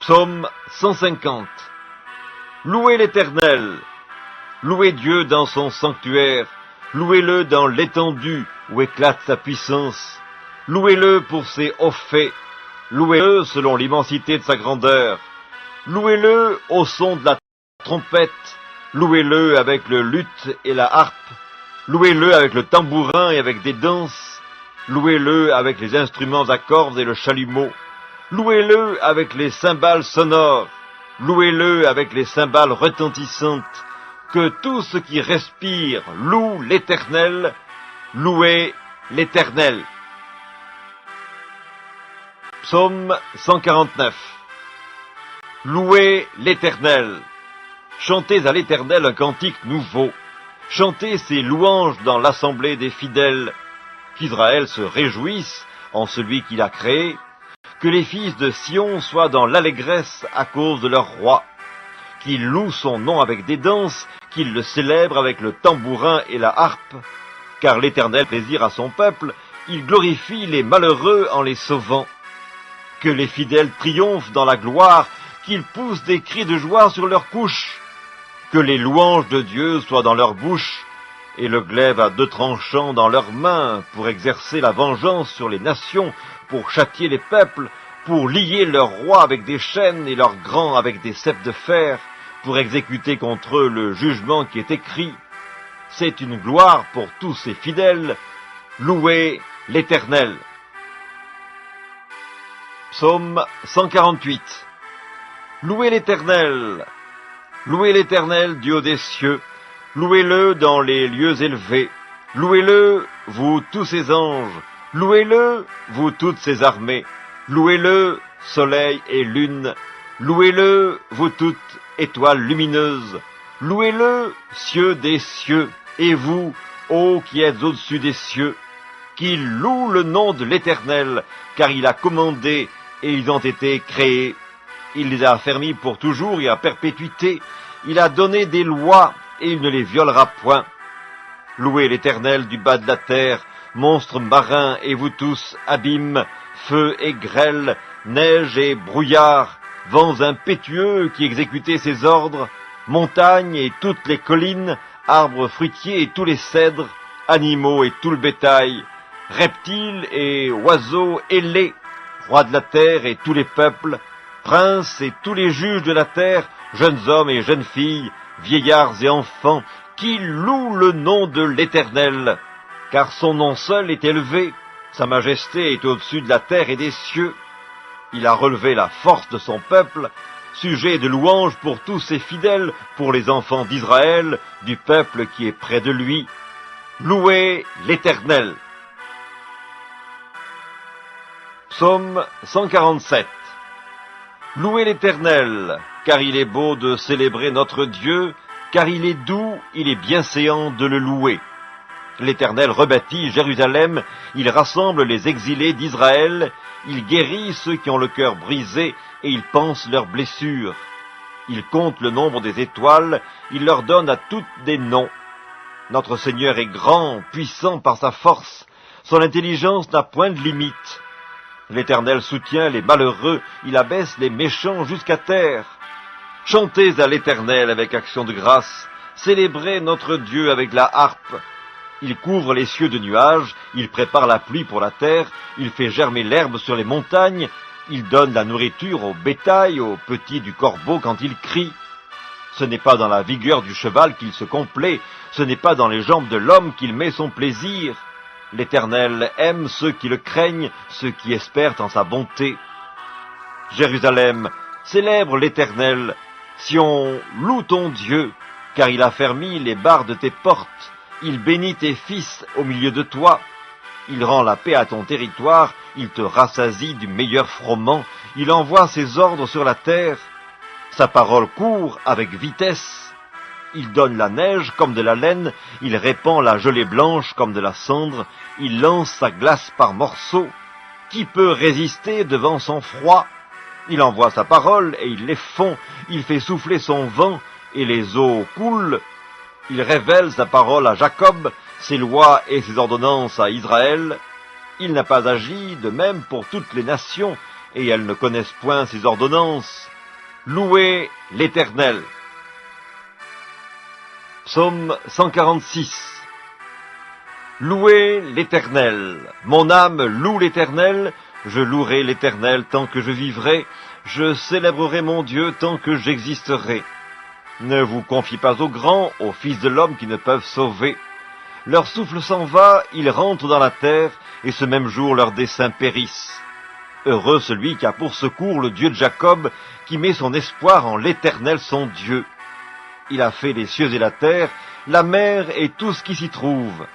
Psaume 150. Louez l'Éternel, louez Dieu dans son sanctuaire, louez-le dans l'étendue où éclate sa puissance, louez-le pour ses hauts faits, louez-le selon l'immensité de sa grandeur, louez-le au son de la trompette, louez-le avec le luth et la harpe, louez-le avec le tambourin et avec des danses, louez-le avec les instruments à cordes et le chalumeau, louez-le avec les cymbales sonores, louez-le avec les cymbales retentissantes, que tout ce qui respire loue l'Éternel, louez l'Éternel. Psaume 149. Louez l'Éternel. Chantez à l'Éternel un cantique nouveau. Chantez ses louanges dans l'assemblée des fidèles. Qu'Israël se réjouisse en celui qu'il a créé. Que les fils de Sion soient dans l'allégresse à cause de leur roi. Qu'ils louent son nom avec des danses, qu'ils le célèbrent avec le tambourin et la harpe. Car l'Éternel plaisir à son peuple, il glorifie les malheureux en les sauvant. Que les fidèles triomphent dans la gloire, qu'ils poussent des cris de joie sur leurs couches. Que les louanges de Dieu soient dans leur bouche, et le glaive à deux tranchants dans leurs mains, pour exercer la vengeance sur les nations, pour châtier les peuples, pour lier leurs rois avec des chaînes et leurs grands avec des ceps de fer, pour exécuter contre eux le jugement qui est écrit. C'est une gloire pour tous ces fidèles. Louez l'Éternel. Psaume 148. Louez l'Éternel. Louez l'Éternel, Dieu des cieux. Louez-le dans les lieux élevés. Louez-le, vous tous ses anges. Louez-le, vous toutes ses armées. Louez-le, soleil et lune. Louez-le, vous toutes étoiles lumineuses. Louez-le, cieux des cieux. Et vous, ô qui êtes au-dessus des cieux, qu'il loue le nom de l'Éternel, car il a commandé et ils ont été créés. Il les a affermis pour toujours et à perpétuité. Il a donné des lois et il ne les violera point. Louez l'Éternel du bas de la terre, monstres marins et vous tous, abîmes, feu et grêle, neige et brouillard, vents impétueux qui exécutaient ses ordres, montagnes et toutes les collines, arbres fruitiers et tous les cèdres, animaux et tout le bétail, reptiles et oiseaux ailés, rois de la terre et tous les peuples, princes et tous les juges de la terre, jeunes hommes et jeunes filles, vieillards et enfants, qui louent le nom de l'Éternel, car son nom seul est élevé, sa majesté est au-dessus de la terre et des cieux. Il a relevé la force de son peuple, sujet de louange pour tous ses fidèles, pour les enfants d'Israël, du peuple qui est près de lui. Louez l'Éternel. Psaume 147. Louez l'Éternel, car il est beau de célébrer notre Dieu, car il est doux, il est bienséant de le louer. L'Éternel rebâtit Jérusalem, il rassemble les exilés d'Israël, il guérit ceux qui ont le cœur brisé et il panse leurs blessures. Il compte le nombre des étoiles, il leur donne à toutes des noms. Notre Seigneur est grand, puissant par sa force, son intelligence n'a point de limite. L'Éternel soutient les malheureux, il abaisse les méchants jusqu'à terre. Chantez à l'Éternel avec action de grâce, célébrez notre Dieu avec la harpe. Il couvre les cieux de nuages, il prépare la pluie pour la terre, il fait germer l'herbe sur les montagnes, il donne la nourriture au bétail, aux petits du corbeau quand il crie. Ce n'est pas dans la vigueur du cheval qu'il se complaît, ce n'est pas dans les jambes de l'homme qu'il met son plaisir. L'Éternel aime ceux qui le craignent, ceux qui espèrent en sa bonté. Jérusalem, célèbre l'Éternel. Sion, loue ton Dieu, car il a fermi les barres de tes portes. Il bénit tes fils au milieu de toi. Il rend la paix à ton territoire, il te rassasie du meilleur froment. Il envoie ses ordres sur la terre. Sa parole court avec vitesse. Il donne la neige comme de la laine, il répand la gelée blanche comme de la cendre, il lance sa glace par morceaux. Qui peut résister devant son froid? Il envoie sa parole et il les fond, il fait souffler son vent et les eaux coulent. Il révèle sa parole à Jacob, ses lois et ses ordonnances à Israël. Il n'a pas agi de même pour toutes les nations, et elles ne connaissent point ses ordonnances. Louez l'Éternel. Psaume 146. Louez l'Éternel. Mon âme loue l'Éternel. Je louerai l'Éternel tant que je vivrai. Je célébrerai mon Dieu tant que j'existerai. Ne vous confiez pas aux grands, aux fils de l'homme qui ne peuvent sauver. Leur souffle s'en va, ils rentrent dans la terre, et ce même jour leurs desseins périssent. Heureux celui qui a pour secours le Dieu de Jacob, qui met son espoir en l'Éternel son Dieu. Il a fait les cieux et la terre, la mer et tout ce qui s'y trouve.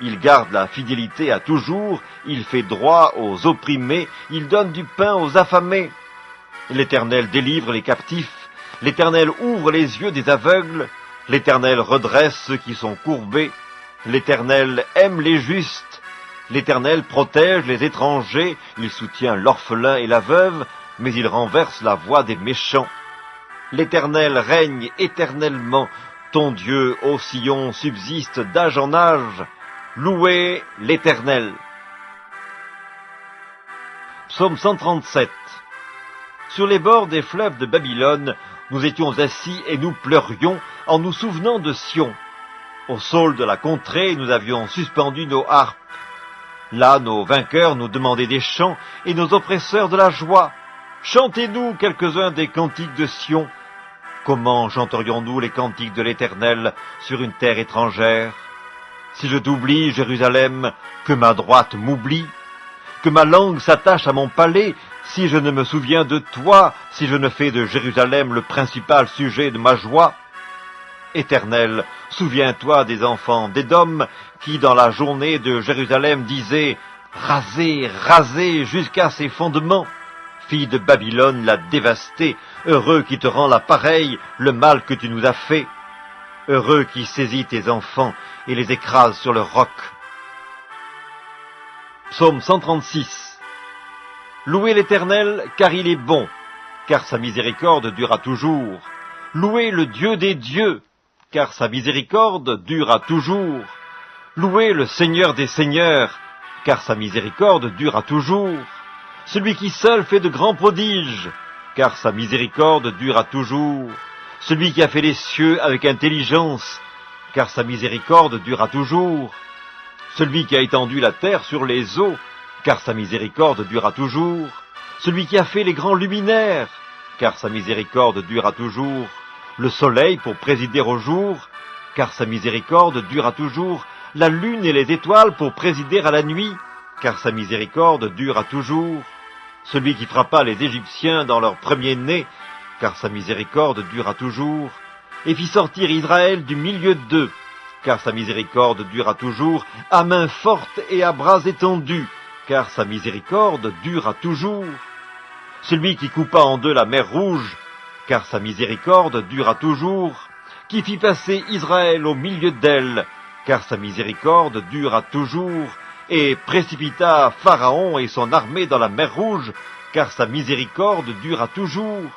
Il garde la fidélité à toujours, il fait droit aux opprimés, il donne du pain aux affamés. L'Éternel délivre les captifs, l'Éternel ouvre les yeux des aveugles, l'Éternel redresse ceux qui sont courbés, l'Éternel aime les justes, l'Éternel protège les étrangers, il soutient l'orphelin et la veuve, mais il renverse la voie des méchants. L'Éternel règne éternellement, ton Dieu, ô Sion, subsiste d'âge en âge. Louez l'Éternel. Psaume 137. Sur les bords des fleuves de Babylone, nous étions assis et nous pleurions en nous souvenant de Sion. Au saule de la contrée, nous avions suspendu nos harpes. Là, nos vainqueurs nous demandaient des chants et nos oppresseurs de la joie. Chantez-nous quelques-uns des cantiques de Sion. Comment chanterions-nous les cantiques de l'Éternel sur une terre étrangère? Si je t'oublie, Jérusalem, que ma droite m'oublie, que ma langue s'attache à mon palais, si je ne me souviens de toi, si je ne fais de Jérusalem le principal sujet de ma joie. Éternel, souviens-toi des enfants d'Édom qui, dans la journée de Jérusalem, disaient « Rasez, rasez jusqu'à ses fondements ». Fille de Babylone l'a dévastée, heureux qui te rend la pareille, le mal que tu nous as fait. Heureux qui saisit tes enfants et les écrase sur le roc. Psaume 136. Louez l'Éternel, car il est bon, car sa miséricorde dure à toujours. Louez le Dieu des dieux, car sa miséricorde dure à toujours. Louez le Seigneur des seigneurs, car sa miséricorde dure à toujours. Celui qui seul fait de grands prodiges, car sa miséricorde dure à toujours. Celui qui a fait les cieux avec intelligence, car sa miséricorde dure à toujours. Celui qui a étendu la terre sur les eaux, car sa miséricorde dure à toujours. Celui qui a fait les grands luminaires, car sa miséricorde dure à toujours. Le soleil pour présider au jour, car sa miséricorde dure à toujours. La lune et les étoiles pour présider à la nuit, car sa miséricorde dure à toujours. Celui qui frappa les Égyptiens dans leur premier-né, car sa miséricorde dure à toujours, et fit sortir Israël du milieu d'eux, car sa miséricorde dure à toujours, à main forte et à bras étendus, car sa miséricorde dure à toujours. Celui qui coupa en deux la mer Rouge, car sa miséricorde dure à toujours, qui fit passer Israël au milieu d'elle, car sa miséricorde dure à toujours, et précipita Pharaon et son armée dans la mer Rouge, car sa miséricorde dure à toujours.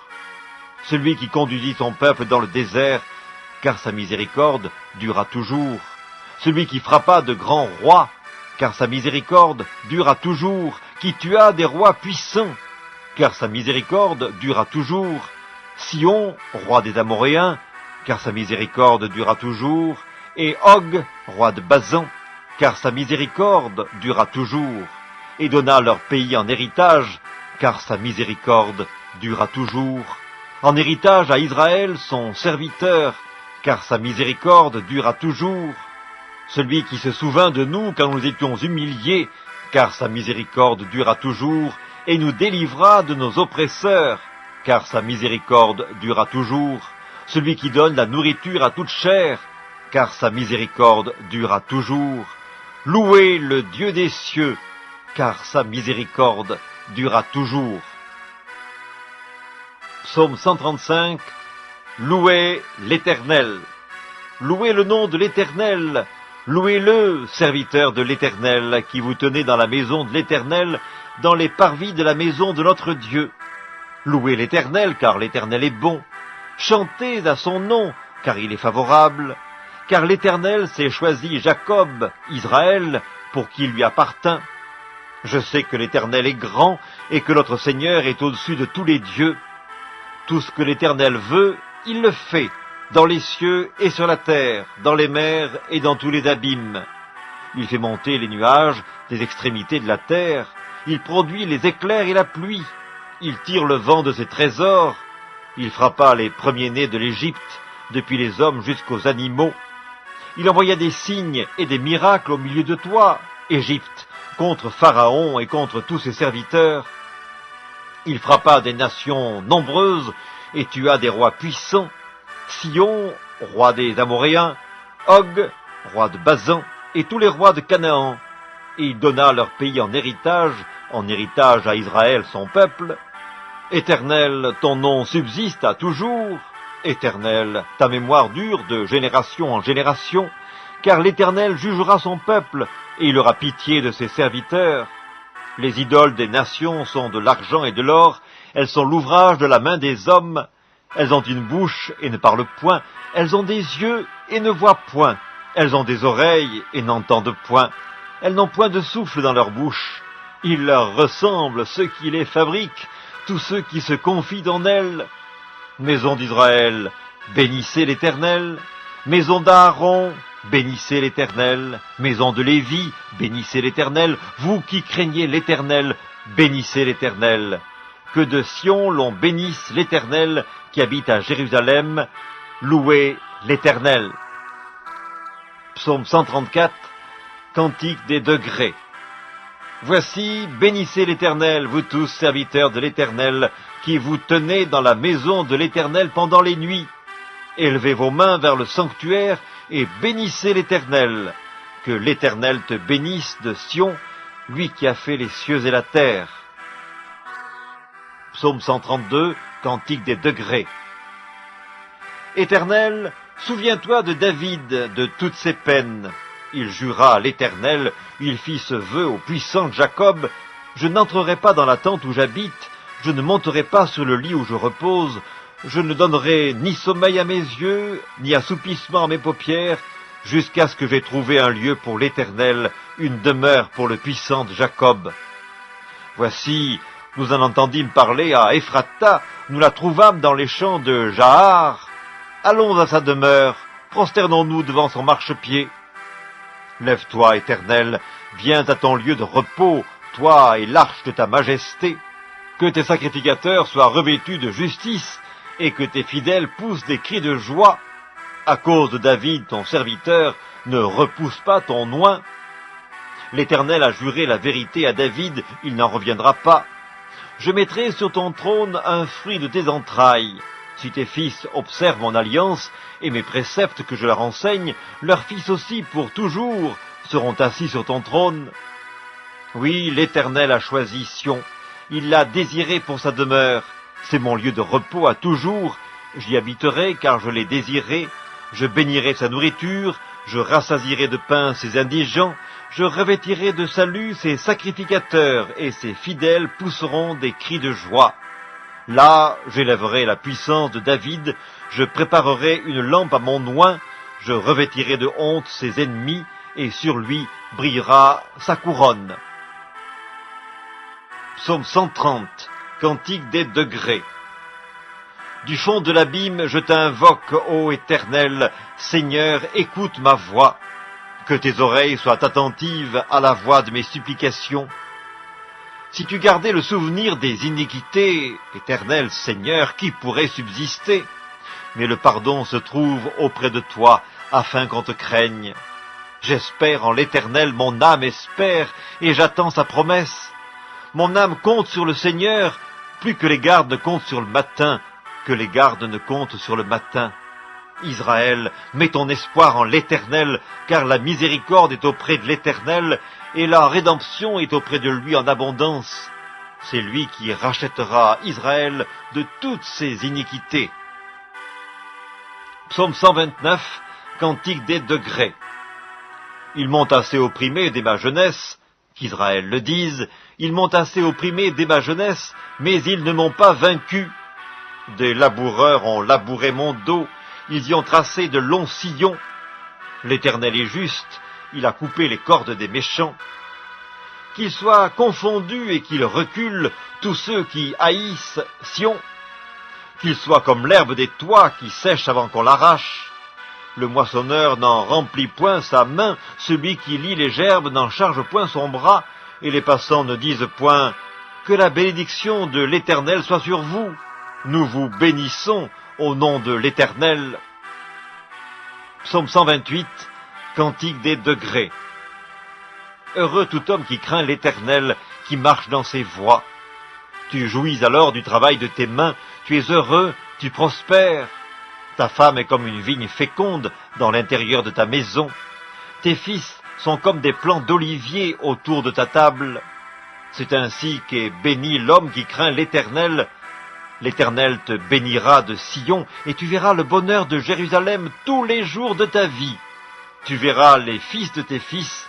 Celui qui conduisit son peuple dans le désert, car sa miséricorde dure à toujours. Celui qui frappa de grands rois, car sa miséricorde dure à toujours, qui tua des rois puissants, car sa miséricorde dure à toujours. Sion, roi des Amoréens, car sa miséricorde dure à toujours, et Og, roi de Basan, car sa miséricorde dure à toujours, et donna leur pays en héritage, car sa miséricorde dure à toujours. En héritage à Israël son serviteur, car sa miséricorde dure à toujours. Celui qui se souvint de nous quand nous étions humiliés, car sa miséricorde dure à toujours, et nous délivra de nos oppresseurs, car sa miséricorde dure à toujours. Celui qui donne la nourriture à toute chair, car sa miséricorde dure à toujours. Louez le Dieu des cieux, car sa miséricorde dure à toujours. Psaume 135. Louez l'Éternel. Louez le nom de l'Éternel. Louez-le, serviteurs de l'Éternel, qui vous tenez dans la maison de l'Éternel, dans les parvis de la maison de notre Dieu. Louez l'Éternel, car l'Éternel est bon. Chantez à son nom, car il est favorable. Car l'Éternel s'est choisi Jacob, Israël, pour qui il lui appartint. Je sais que l'Éternel est grand, et que notre Seigneur est au-dessus de tous les dieux. Tout ce que l'Éternel veut, il le fait, dans les cieux et sur la terre, dans les mers et dans tous les abîmes. Il fait monter les nuages des extrémités de la terre, il produit les éclairs et la pluie, il tire le vent de ses trésors, il frappa les premiers-nés de l'Égypte, depuis les hommes jusqu'aux animaux. Il envoya des signes et des miracles au milieu de toi, Égypte, contre Pharaon et contre tous ses serviteurs. Il frappa des nations nombreuses et tua des rois puissants, Sion, roi des Amoréens, Og, roi de Basan, et tous les rois de Canaan. Et il donna leur pays en héritage à Israël son peuple. Éternel, ton nom subsiste à toujours. Éternel, ta mémoire dure de génération en génération, car l'Éternel jugera son peuple, et il aura pitié de ses serviteurs. Les idoles des nations sont de l'argent et de l'or, elles sont l'ouvrage de la main des hommes. Elles ont une bouche et ne parlent point, elles ont des yeux et ne voient point, elles ont des oreilles et n'entendent point, elles n'ont point de souffle dans leur bouche. Il leur ressemble ceux qui les fabriquent, tous ceux qui se confient en elles. Maison d'Israël, bénissez l'Éternel. Maison d'Aaron, bénissez l'Éternel. Maison de Lévi, bénissez l'Éternel. Vous qui craignez l'Éternel, bénissez l'Éternel. Que de Sion l'on bénisse l'Éternel qui habite à Jérusalem. Louez l'Éternel. Psaume 134, Cantique des degrés. Voici, bénissez l'Éternel, vous tous serviteurs de l'Éternel, qui vous tenez dans la maison de l'Éternel pendant les nuits. Élevez vos mains vers le sanctuaire et bénissez l'Éternel. Que l'Éternel te bénisse de Sion, lui qui a fait les cieux et la terre. Psaume 132, Cantique des degrés. Éternel, souviens-toi de David, de toutes ses peines. Il jura à l'Éternel, il fit ce vœu au puissant Jacob, je n'entrerai pas dans la tente où j'habite, je ne monterai pas sur le lit où je repose, je ne donnerai ni sommeil à mes yeux, ni assoupissement à mes paupières, jusqu'à ce que j'aie trouvé un lieu pour l'Éternel, une demeure pour le puissant de Jacob. Voici, nous en entendîmes parler à Ephrata, nous la trouvâmes dans les champs de Jahar. Allons à sa demeure, prosternons-nous devant son marchepied. Lève-toi, Éternel, viens à ton lieu de repos, toi et l'arche de ta majesté. Que tes sacrificateurs soient revêtus de justice, et que tes fidèles poussent des cris de joie. À cause de David, ton serviteur, ne repousse pas ton oint. L'Éternel a juré la vérité à David, il n'en reviendra pas. Je mettrai sur ton trône un fruit de tes entrailles. Si tes fils observent mon alliance et mes préceptes que je leur enseigne, leurs fils aussi pour toujours seront assis sur ton trône. Oui, l'Éternel a choisi Sion, il l'a désiré pour sa demeure. C'est mon lieu de repos à toujours, j'y habiterai car je l'ai désiré. Je bénirai sa nourriture, je rassasierai de pain ses indigents, je revêtirai de salut ses sacrificateurs, et ses fidèles pousseront des cris de joie. Là, j'élèverai la puissance de David, je préparerai une lampe à mon oint, je revêtirai de honte ses ennemis, et sur lui brillera sa couronne. Psaume 130, Cantique des degrés. Du fond de l'abîme, je t'invoque, ô Éternel, Seigneur, écoute ma voix. Que tes oreilles soient attentives à la voix de mes supplications. Si tu gardais le souvenir des iniquités, Éternel Seigneur, qui pourrait subsister? Mais le pardon se trouve auprès de toi, afin qu'on te craigne. J'espère en l'Éternel, mon âme espère, et j'attends sa promesse. Mon âme compte sur le Seigneur, plus que les gardes ne comptent sur le matin, que les gardes ne comptent sur le matin. Israël, mets ton espoir en l'Éternel, car la miséricorde est auprès de l'Éternel, et la rédemption est auprès de lui en abondance. C'est lui qui rachètera Israël de toutes ses iniquités. Psaume 129, Cantique des degrés. Ils m'ont assez opprimé dès ma jeunesse, qu'Israël le dise, ils m'ont assez opprimé dès ma jeunesse, mais ils ne m'ont pas vaincu. Des laboureurs ont labouré mon dos, ils y ont tracé de longs sillons. L'Éternel est juste, il a coupé les cordes des méchants. Qu'ils soient confondus et qu'ils reculent tous ceux qui haïssent Sion. qu'il soit comme l'herbe des toits qui sèche avant qu'on l'arrache. Le moissonneur n'en remplit point sa main, celui qui lie les gerbes n'en charge point son bras, et les passants ne disent point « Que la bénédiction de l'Éternel soit sur vous ! Nous vous bénissons au nom de l'Éternel. » Psaume 128, Cantique des degrés. Heureux tout homme qui craint l'Éternel, qui marche dans ses voies. Tu jouis alors du travail de tes mains, tu es heureux, tu prospères. Ta femme est comme une vigne féconde dans l'intérieur de ta maison. Tes fils sont comme des plants d'olivier autour de ta table. C'est ainsi qu'est béni l'homme qui craint l'Éternel. L'Éternel te bénira de Sion, et tu verras le bonheur de Jérusalem tous les jours de ta vie. Tu verras les fils de tes fils,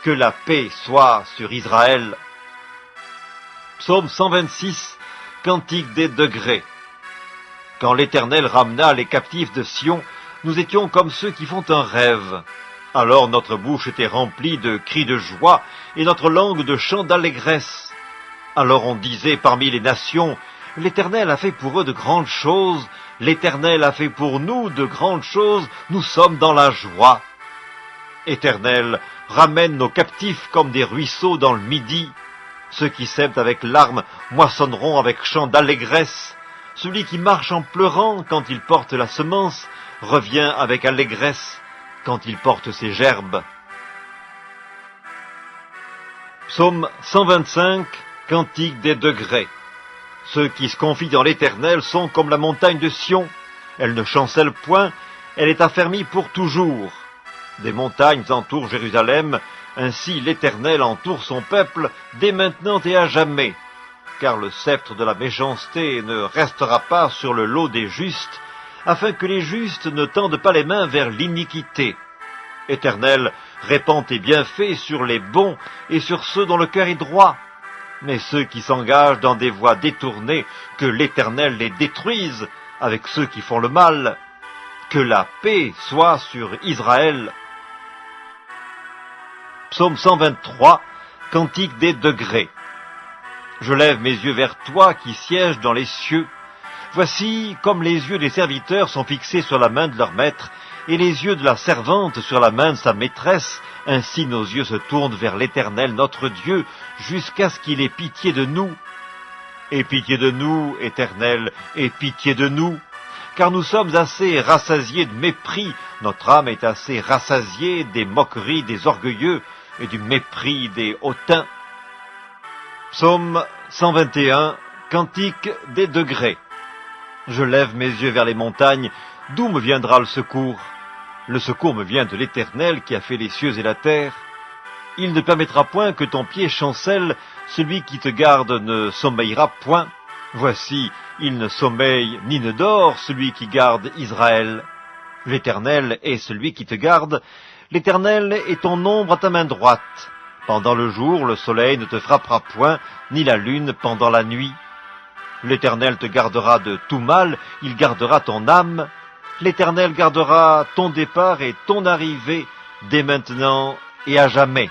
que la paix soit sur Israël. Psaume 126, Cantique des degrés. Quand l'Éternel ramena les captifs de Sion, nous étions comme ceux qui font un rêve. Alors notre bouche était remplie de cris de joie, et notre langue de chants d'allégresse. Alors on disait parmi les nations, l'Éternel a fait pour eux de grandes choses, l'Éternel a fait pour nous de grandes choses, nous sommes dans la joie. Éternel, ramène nos captifs comme des ruisseaux dans le midi. Ceux qui sèment avec larmes moissonneront avec chants d'allégresse. Celui qui marche en pleurant quand il porte la semence revient avec allégresse quand il porte ses gerbes. Psaume 125, Cantique des degrés. Ceux qui se confient dans l'Éternel sont comme la montagne de Sion. Elle ne chancelle point, elle est affermie pour toujours. Des montagnes entourent Jérusalem, ainsi l'Éternel entoure son peuple dès maintenant et à jamais. Car le sceptre de la méchanceté ne restera pas sur le lot des justes, afin que les justes ne tendent pas les mains vers l'iniquité. Éternel, répands tes bienfaits sur les bons et sur ceux dont le cœur est droit. Mais ceux qui s'engagent dans des voies détournées, que l'Éternel les détruise avec ceux qui font le mal. Que la paix soit sur Israël. Psaume 123, Cantique des degrés. Je lève mes yeux vers toi qui sièges dans les cieux. Voici comme les yeux des serviteurs sont fixés sur la main de leur maître, et les yeux de la servante sur la main de sa maîtresse, ainsi nos yeux se tournent vers l'Éternel notre Dieu, jusqu'à ce qu'il ait pitié de nous. Aie pitié de nous, Éternel, aie pitié de nous, car nous sommes assez rassasiés de mépris, notre âme est assez rassasiée des moqueries des orgueilleux et du mépris des hautains. Psaume 121, Cantique des degrés. Je lève mes yeux vers les montagnes, d'où me viendra le secours? Le secours me vient de l'Éternel qui a fait les cieux et la terre. Il ne permettra point que ton pied chancelle, celui qui te garde ne sommeillera point. Voici, il ne sommeille ni ne dort, celui qui garde Israël. L'Éternel est celui qui te garde, l'Éternel est ton ombre à ta main droite. Pendant le jour, le soleil ne te frappera point, ni la lune pendant la nuit. L'Éternel te gardera de tout mal, il gardera ton âme. L'Éternel gardera ton départ et ton arrivée, dès maintenant et à jamais.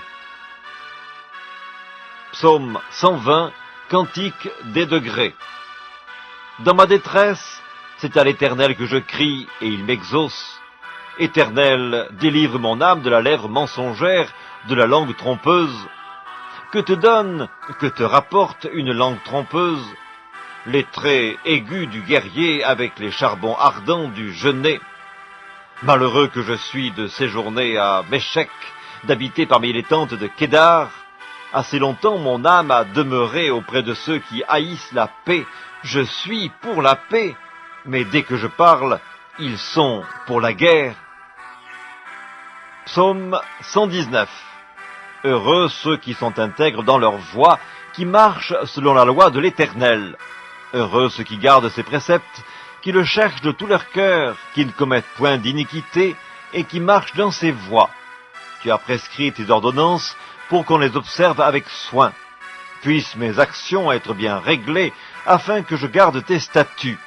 Psaume 120, Cantique des degrés. Dans ma détresse, c'est à l'Éternel que je crie, et il m'exauce. Éternel, délivre mon âme de la lèvre mensongère, de la langue trompeuse. Que te donne, que te rapporte une langue trompeuse? Les traits aigus du guerrier avec les charbons ardents du genet. Malheureux que je suis de séjourner à Méchec, d'habiter parmi les tentes de Kédar. Assez longtemps mon âme a demeuré auprès de ceux qui haïssent la paix. Je suis pour la paix, mais dès que je parle, ils sont pour la guerre. Psaume 119. Heureux ceux qui sont intègres dans leur voie, qui marchent selon la loi de l'Éternel. Heureux ceux qui gardent ses préceptes, qui le cherchent de tout leur cœur, qui ne commettent point d'iniquité, et qui marchent dans ses voies. Tu as prescrit tes ordonnances pour qu'on les observe avec soin. Puissent mes actions être bien réglées, afin que je garde tes statuts.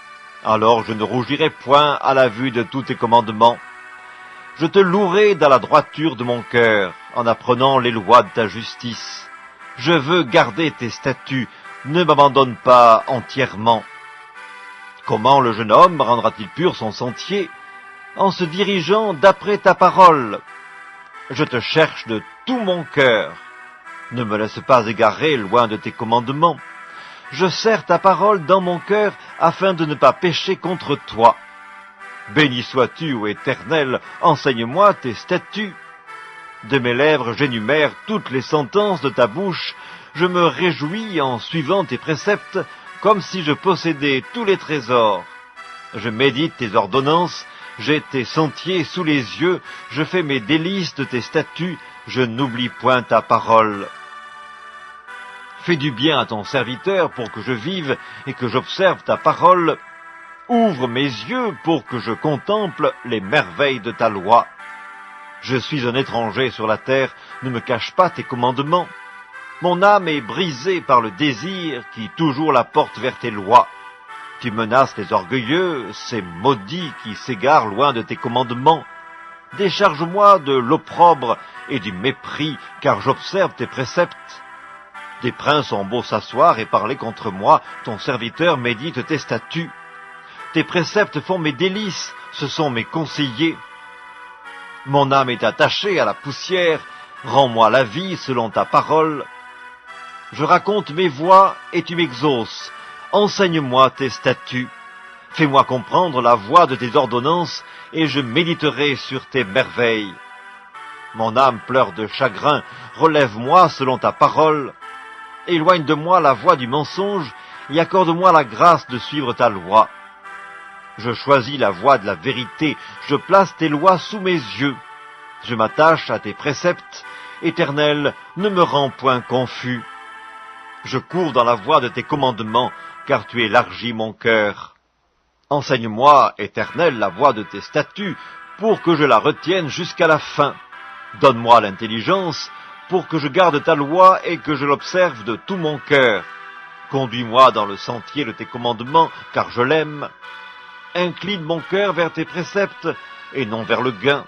Alors je ne rougirai point à la vue de tous tes commandements. Je te louerai dans la droiture de mon cœur, en apprenant les lois de ta justice. Je veux garder tes statuts, ne m'abandonne pas entièrement. Comment le jeune homme rendra-t-il pur son sentier? En se dirigeant d'après ta parole. Je te cherche de tout mon cœur. Ne me laisse pas égarer loin de tes commandements. Je serre ta parole dans mon cœur afin de ne pas pécher contre toi. Béni sois-tu, ô Éternel, enseigne-moi tes statuts. De mes lèvres j'énumère toutes les sentences de ta bouche. Je me réjouis en suivant tes préceptes, comme si je possédais tous les trésors. Je médite tes ordonnances, j'ai tes sentiers sous les yeux, je fais mes délices de tes statuts, je n'oublie point ta parole. Fais du bien à ton serviteur pour que je vive et que j'observe ta parole. Ouvre mes yeux pour que je contemple les merveilles de ta loi. Je suis un étranger sur la terre, ne me cache pas tes commandements. Mon âme est brisée par le désir qui toujours la porte vers tes lois. Tu menaces les orgueilleux, ces maudits qui s'égarent loin de tes commandements. Décharge-moi de l'opprobre et du mépris, car j'observe tes préceptes. Des princes ont beau s'asseoir et parler contre moi, ton serviteur médite tes statuts. Tes préceptes font mes délices, ce sont mes conseillers. Mon âme est attachée à la poussière, rends-moi la vie selon ta parole. Je raconte mes voies et tu m'exauces. Enseigne-moi tes statuts. Fais-moi comprendre la voie de tes ordonnances et je méditerai sur tes merveilles. Mon âme pleure de chagrin, relève-moi selon ta parole. Éloigne de moi la voie du mensonge et accorde-moi la grâce de suivre ta loi. Je choisis la voie de la vérité, je place tes lois sous mes yeux. Je m'attache à tes préceptes, Éternel, ne me rends point confus. Je cours dans la voie de tes commandements, car tu élargis mon cœur. Enseigne-moi, Éternel, la voie de tes statuts, pour que je la retienne jusqu'à la fin. Donne-moi l'intelligence, pour que je garde ta loi et que je l'observe de tout mon cœur. Conduis-moi dans le sentier de tes commandements, car je l'aime. Incline mon cœur vers tes préceptes, et non vers le gain.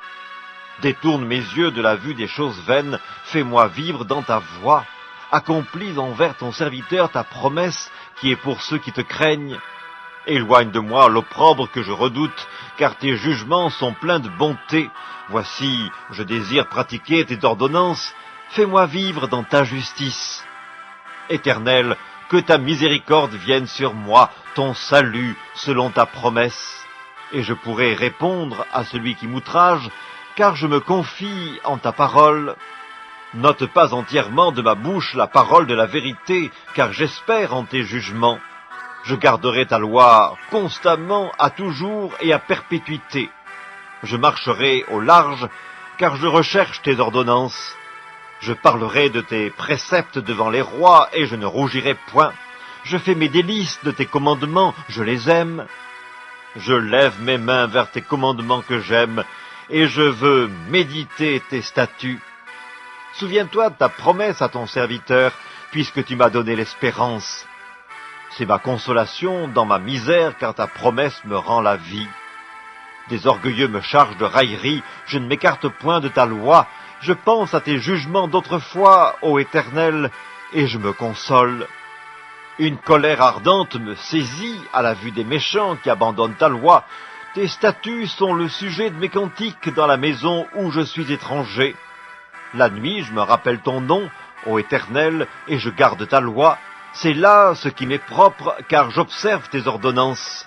Détourne mes yeux de la vue des choses vaines, fais-moi vivre dans ta voie. Accomplis envers ton serviteur ta promesse, qui est pour ceux qui te craignent. Éloigne de moi l'opprobre que je redoute, car tes jugements sont pleins de bonté. Voici, je désire pratiquer tes ordonnances, fais-moi vivre dans ta justice. Éternel, que ta miséricorde vienne sur moi, ton salut selon ta promesse. Et je pourrai répondre à celui qui m'outrage, car je me confie en ta parole. N'ôte pas entièrement de ma bouche la parole de la vérité, car j'espère en tes jugements. Je garderai ta loi constamment, à toujours et à perpétuité. Je marcherai au large, car je recherche tes ordonnances. Je parlerai de tes préceptes devant les rois, et je ne rougirai point. Je fais mes délices de tes commandements, je les aime. Je lève mes mains vers tes commandements que j'aime, et je veux méditer tes statuts. Souviens-toi de ta promesse à ton serviteur, puisque tu m'as donné l'espérance. C'est ma consolation dans ma misère, car ta promesse me rend la vie. Des orgueilleux me chargent de railleries, je ne m'écarte point de ta loi. Je pense à tes jugements d'autrefois, ô Éternel, et je me console. Une colère ardente me saisit à la vue des méchants qui abandonnent ta loi. Tes statuts sont le sujet de mes cantiques dans la maison où je suis étranger. La nuit, je me rappelle ton nom, ô Éternel, et je garde ta loi. C'est là ce qui m'est propre, car j'observe tes ordonnances.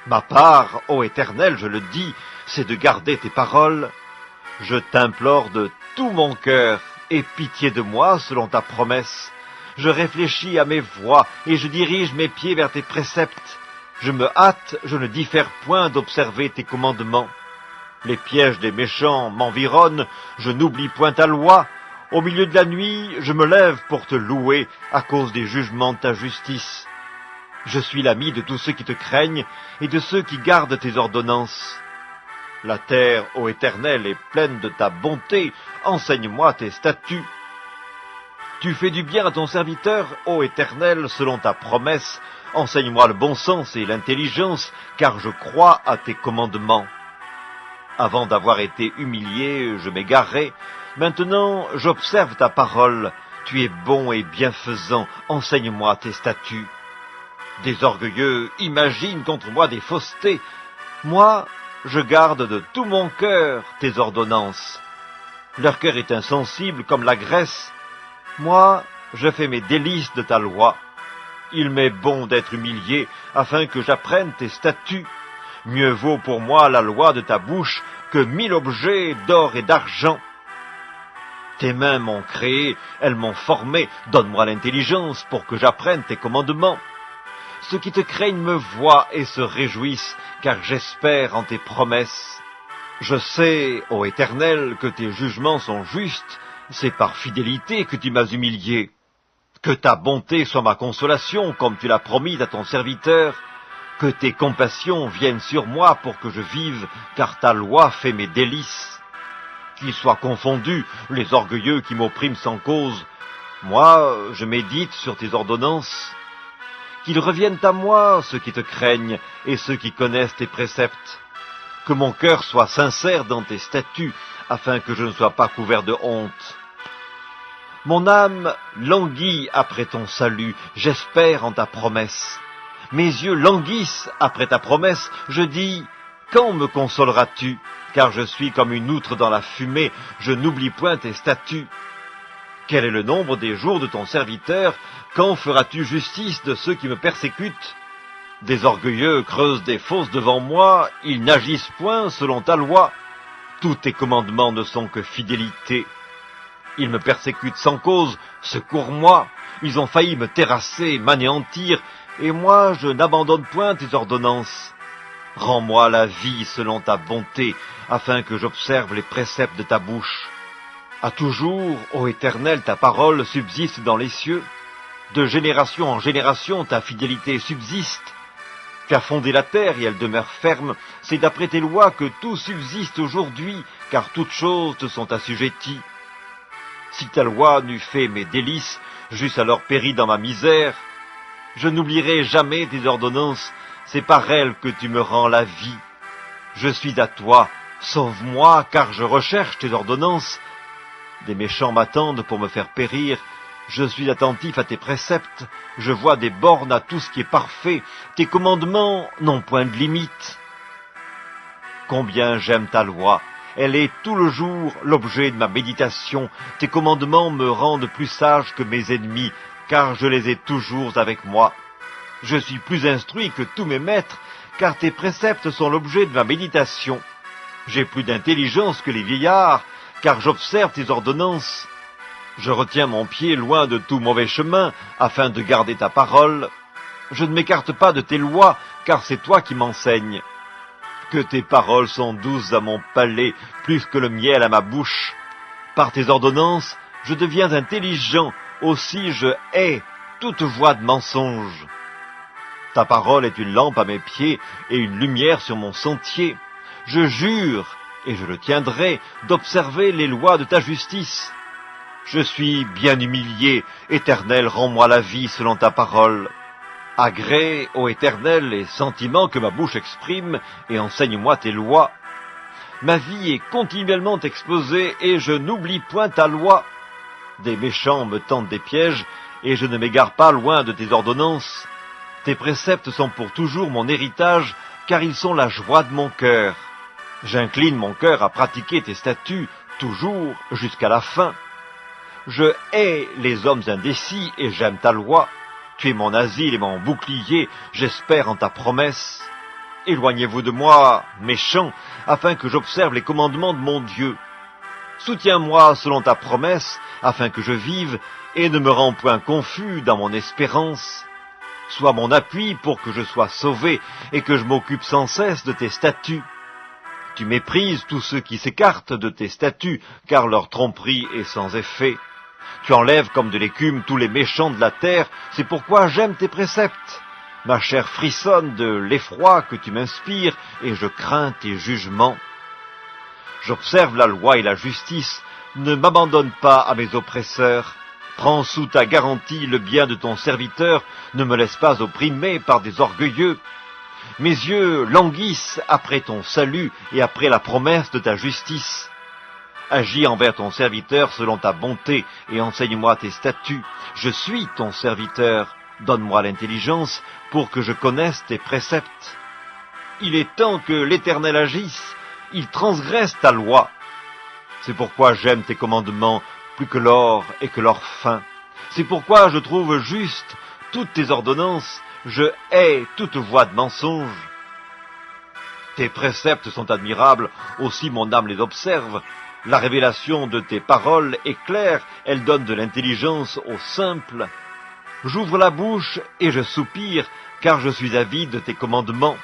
Ma part, ô Éternel, je le dis, c'est de garder tes paroles. Je t'implore de tout mon cœur, aie pitié de moi selon ta promesse. Je réfléchis à mes voies, et je dirige mes pieds vers tes préceptes. Je me hâte, je ne diffère point d'observer tes commandements. Les pièges des méchants m'environnent, je n'oublie point ta loi. Au milieu de la nuit, je me lève pour te louer à cause des jugements de ta justice. Je suis l'ami de tous ceux qui te craignent et de ceux qui gardent tes ordonnances. La terre, ô Éternel, est pleine de ta bonté, enseigne-moi tes statuts. Tu fais du bien à ton serviteur, ô Éternel, selon ta promesse, enseigne-moi le bon sens et l'intelligence, car je crois à tes commandements. Avant d'avoir été humilié, je m'égarais. Maintenant, j'observe ta parole. Tu es bon et bienfaisant. Enseigne-moi tes statuts. Des orgueilleux imaginent contre moi des faussetés. Moi, je garde de tout mon cœur tes ordonnances. Leur cœur est insensible comme la graisse. Moi, je fais mes délices de ta loi. Il m'est bon d'être humilié, afin que j'apprenne tes statuts. Mieux vaut pour moi la loi de ta bouche que 1000 objets d'or et d'argent. Tes mains m'ont créé, elles m'ont formé. Donne-moi l'intelligence pour que j'apprenne tes commandements. Ceux qui te craignent me voient et se réjouissent, car j'espère en tes promesses. Je sais, ô Éternel, que tes jugements sont justes. C'est par fidélité que tu m'as humilié. Que ta bonté soit ma consolation, comme tu l'as promis à ton serviteur. Que tes compassions viennent sur moi pour que je vive, car ta loi fait mes délices. Qu'ils soient confondus les orgueilleux qui m'oppriment sans cause. Moi, je médite sur tes ordonnances. Qu'ils reviennent à moi, ceux qui te craignent, et ceux qui connaissent tes préceptes. Que mon cœur soit sincère dans tes statuts, afin que je ne sois pas couvert de honte. Mon âme languit après ton salut, j'espère en ta promesse. Mes yeux languissent après ta promesse, je dis, quand me consoleras-tu? Car je suis comme une outre dans la fumée, je n'oublie point tes statuts. Quel est le nombre des jours de ton serviteur? Quand feras-tu justice de ceux qui me persécutent? Des orgueilleux creusent des fosses devant moi, ils n'agissent point selon ta loi. Tous tes commandements ne sont que fidélité. Ils me persécutent sans cause, secours-moi. Ils ont failli me terrasser, m'anéantir, et moi je n'abandonne point tes ordonnances. Rends-moi la vie selon ta bonté, afin que j'observe les préceptes de ta bouche. À toujours, ô Éternel, ta parole subsiste dans les cieux. De génération en génération, ta fidélité subsiste. Tu as fondé la terre et elle demeure ferme. C'est d'après tes lois que tout subsiste aujourd'hui, car toutes choses te sont assujetties. Si ta loi n'eût fait mes délices, j'eusse alors péri dans ma misère. Je n'oublierai jamais tes ordonnances, c'est par elles que tu me rends la vie. Je suis à toi, sauve-moi, car je recherche tes ordonnances. Des méchants m'attendent pour me faire périr. Je suis attentif à tes préceptes, je vois des bornes à tout ce qui est parfait. Tes commandements n'ont point de limite. Combien j'aime ta loi! Elle est tout le jour l'objet de ma méditation. Tes commandements me rendent plus sage que mes ennemis, car je les ai toujours avec moi. Je suis plus instruit que tous mes maîtres, car tes préceptes sont l'objet de ma méditation. J'ai plus d'intelligence que les vieillards, car j'observe tes ordonnances. Je retiens mon pied loin de tout mauvais chemin, afin de garder ta parole. Je ne m'écarte pas de tes lois, car c'est toi qui m'enseignes. Que tes paroles sont douces à mon palais, plus que le miel à ma bouche. Par tes ordonnances, je deviens intelligent, aussi je hais toute voie de mensonge. Ta parole est une lampe à mes pieds et une lumière sur mon sentier. Je jure, et je le tiendrai, d'observer les lois de ta justice. Je suis bien humilié, Éternel, rends-moi la vie selon ta parole. Agrée, ô Éternel, les sentiments que ma bouche exprime, et enseigne-moi tes lois. Ma vie est continuellement exposée, et je n'oublie point ta loi. Des méchants me tendent des pièges, et je ne m'égare pas loin de tes ordonnances. Tes préceptes sont pour toujours mon héritage, car ils sont la joie de mon cœur. J'incline mon cœur à pratiquer tes statuts, toujours jusqu'à la fin. Je hais les hommes indécis, et j'aime ta loi. Tu es mon asile et mon bouclier, j'espère en ta promesse. Éloignez-vous de moi, méchants, afin que j'observe les commandements de mon Dieu. Soutiens-moi selon ta promesse, afin que je vive, et ne me rends point confus dans mon espérance. Sois mon appui pour que je sois sauvé, et que je m'occupe sans cesse de tes statuts. Tu méprises tous ceux qui s'écartent de tes statuts, car leur tromperie est sans effet. Tu enlèves comme de l'écume tous les méchants de la terre, c'est pourquoi j'aime tes préceptes. Ma chair frissonne de l'effroi que tu m'inspires, et je crains tes jugements. J'observe la loi et la justice, ne m'abandonne pas à mes oppresseurs. Prends sous ta garantie le bien de ton serviteur, ne me laisse pas opprimer par des orgueilleux. Mes yeux languissent après ton salut et après la promesse de ta justice. Agis envers ton serviteur selon ta bonté et enseigne-moi tes statuts. Je suis ton serviteur. Donne-moi l'intelligence pour que je connaisse tes préceptes. Il est temps que l'Éternel agisse, il transgresse ta loi. C'est pourquoi j'aime tes commandements plus que l'or et que l'or fin. C'est pourquoi je trouve juste toutes tes ordonnances, je hais toute voie de mensonge. Tes préceptes sont admirables, aussi mon âme les observe. La révélation de tes paroles est claire, elle donne de l'intelligence aux simples. J'ouvre la bouche et je soupire, car je suis avide de tes commandements.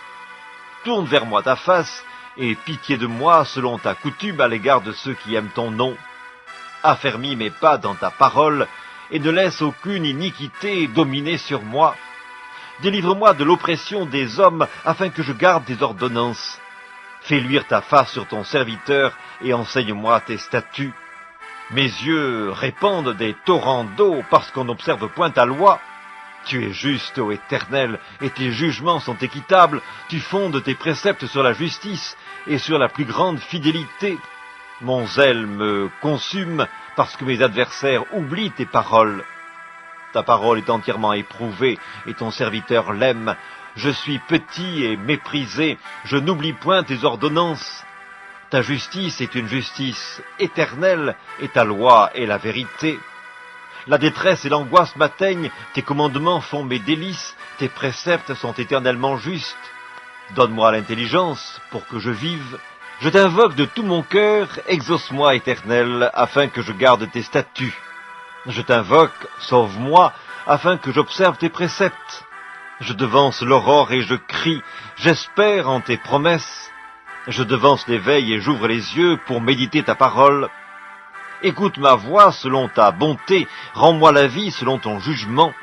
Tourne vers moi ta face, et pitié de moi selon ta coutume à l'égard de ceux qui aiment ton nom. Affermis mes pas dans ta parole, et ne laisse aucune iniquité dominer sur moi. Délivre-moi de l'oppression des hommes, afin que je garde tes ordonnances. Fais luire ta face sur ton serviteur, et enseigne-moi tes statuts. Mes yeux répandent des torrents d'eau, parce qu'on n'observe point ta loi. Tu es juste, ô Éternel, et tes jugements sont équitables. Tu fondes tes préceptes sur la justice, et sur la plus grande fidélité. Mon zèle me consume, parce que mes adversaires oublient tes paroles. Ta parole est entièrement éprouvée, et ton serviteur l'aime. Je suis petit et méprisé, je n'oublie point tes ordonnances. Ta justice est une justice éternelle, et ta loi est la vérité. La détresse et l'angoisse m'atteignent, tes commandements font mes délices, tes préceptes sont éternellement justes. Donne-moi l'intelligence pour que je vive. Je t'invoque de tout mon cœur, exauce-moi, Éternel, afin que je garde tes statuts. Je t'invoque, sauve-moi, afin que j'observe tes préceptes. Je devance l'aurore et je crie, j'espère en tes promesses. Je devance l'éveil et j'ouvre les yeux pour méditer ta parole. Écoute ma voix selon ta bonté, rends-moi la vie selon ton jugement.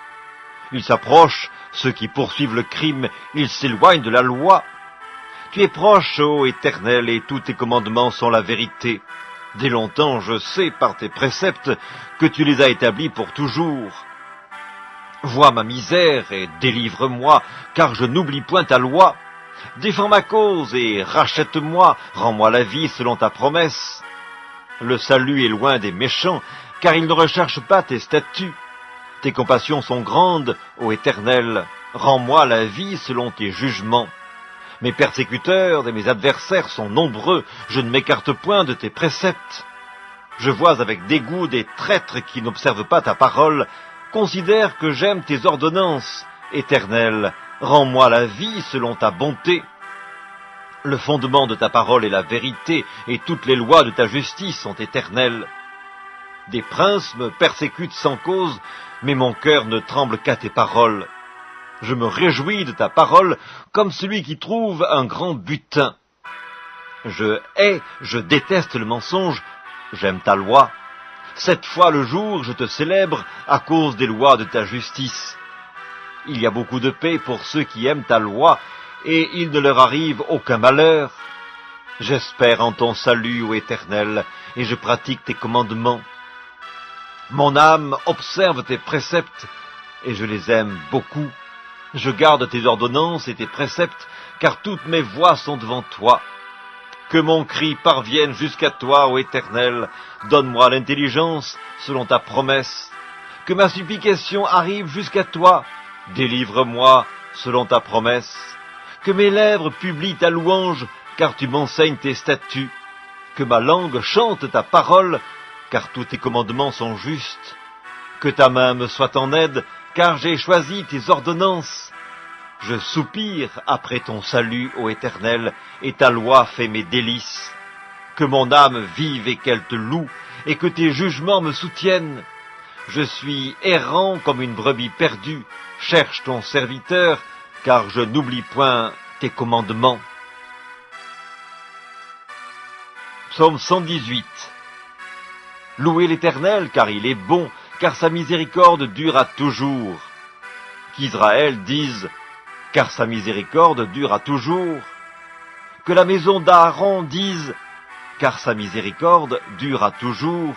Ils s'approchent, ceux qui poursuivent le crime, ils s'éloignent de la loi. Tu es proche, ô Éternel, et tous tes commandements sont la vérité. Dès longtemps, je sais par tes préceptes que tu les as établis pour toujours. Vois ma misère et délivre-moi, car je n'oublie point ta loi. Défends ma cause et rachète-moi, rends-moi la vie selon ta promesse. Le salut est loin des méchants, car ils ne recherchent pas tes statuts. Tes compassions sont grandes, ô Éternel, rends-moi la vie selon tes jugements. Mes persécuteurs et mes adversaires sont nombreux, je ne m'écarte point de tes préceptes. Je vois avec dégoût des traîtres qui n'observent pas ta parole. Considère que j'aime tes ordonnances. Éternel, rends-moi la vie selon ta bonté. Le fondement de ta parole est la vérité, et toutes les lois de ta justice sont éternelles. Des princes me persécutent sans cause, mais mon cœur ne tremble qu'à tes paroles. Je me réjouis de ta parole comme celui qui trouve un grand butin. Je hais, je déteste le mensonge, j'aime ta loi. 7 fois le jour je te célèbre à cause des lois de ta justice. Il y a beaucoup de paix pour ceux qui aiment ta loi, et il ne leur arrive aucun malheur. J'espère en ton salut, ô Éternel, et je pratique tes commandements. Mon âme observe tes préceptes, et je les aime beaucoup. Je garde tes ordonnances et tes préceptes, car toutes mes voies sont devant toi. Que mon cri parvienne jusqu'à toi, ô Éternel, donne-moi l'intelligence selon ta promesse. Que ma supplication arrive jusqu'à toi, délivre-moi selon ta promesse. Que mes lèvres publient ta louange, car tu m'enseignes tes statuts. Que ma langue chante ta parole, car tous tes commandements sont justes. Que ta main me soit en aide, car j'ai choisi tes ordonnances. Je soupire après ton salut, ô Éternel, et ta loi fait mes délices. Que mon âme vive et qu'elle te loue, et que tes jugements me soutiennent. Je suis errant comme une brebis perdue, cherche ton serviteur, car je n'oublie point tes commandements. Psaume 118. Louez l'Éternel, car il est bon, car sa miséricorde dure à toujours. Qu'Israël dise, car sa miséricorde dure à toujours. Que la maison d'Aaron dise, car sa miséricorde dure à toujours.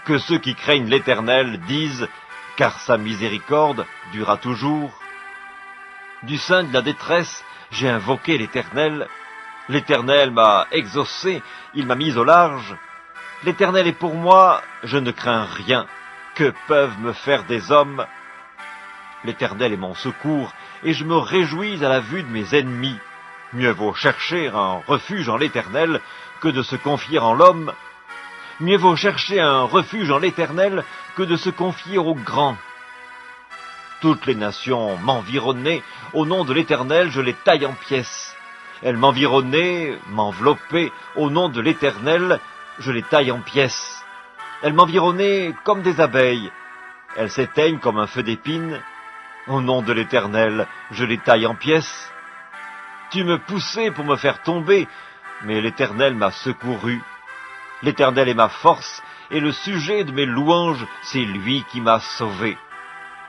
Que ceux qui craignent l'Éternel disent, car sa miséricorde dure à toujours. Du sein de la détresse, j'ai invoqué l'Éternel. L'Éternel m'a exaucé, il m'a mis au large. L'Éternel est pour moi, je ne crains rien. Que peuvent me faire des hommes? L'Éternel est mon secours, et je me réjouis à la vue de mes ennemis. Mieux vaut chercher un refuge en l'Éternel que de se confier en l'homme. Mieux vaut chercher un refuge en l'Éternel que de se confier aux grands. Toutes les nations m'environnaient, au nom de l'Éternel je les taille en pièces. Elles m'environnaient, m'enveloppaient, au nom de l'Éternel je les taille en pièces. Elles m'environnaient comme des abeilles, elles s'éteignent comme un feu d'épine. Au nom de l'Éternel je les taille en pièces. Tu me poussais pour me faire tomber, mais l'Éternel m'a secouru. L'Éternel est ma force, et le sujet de mes louanges, c'est lui qui m'a sauvé.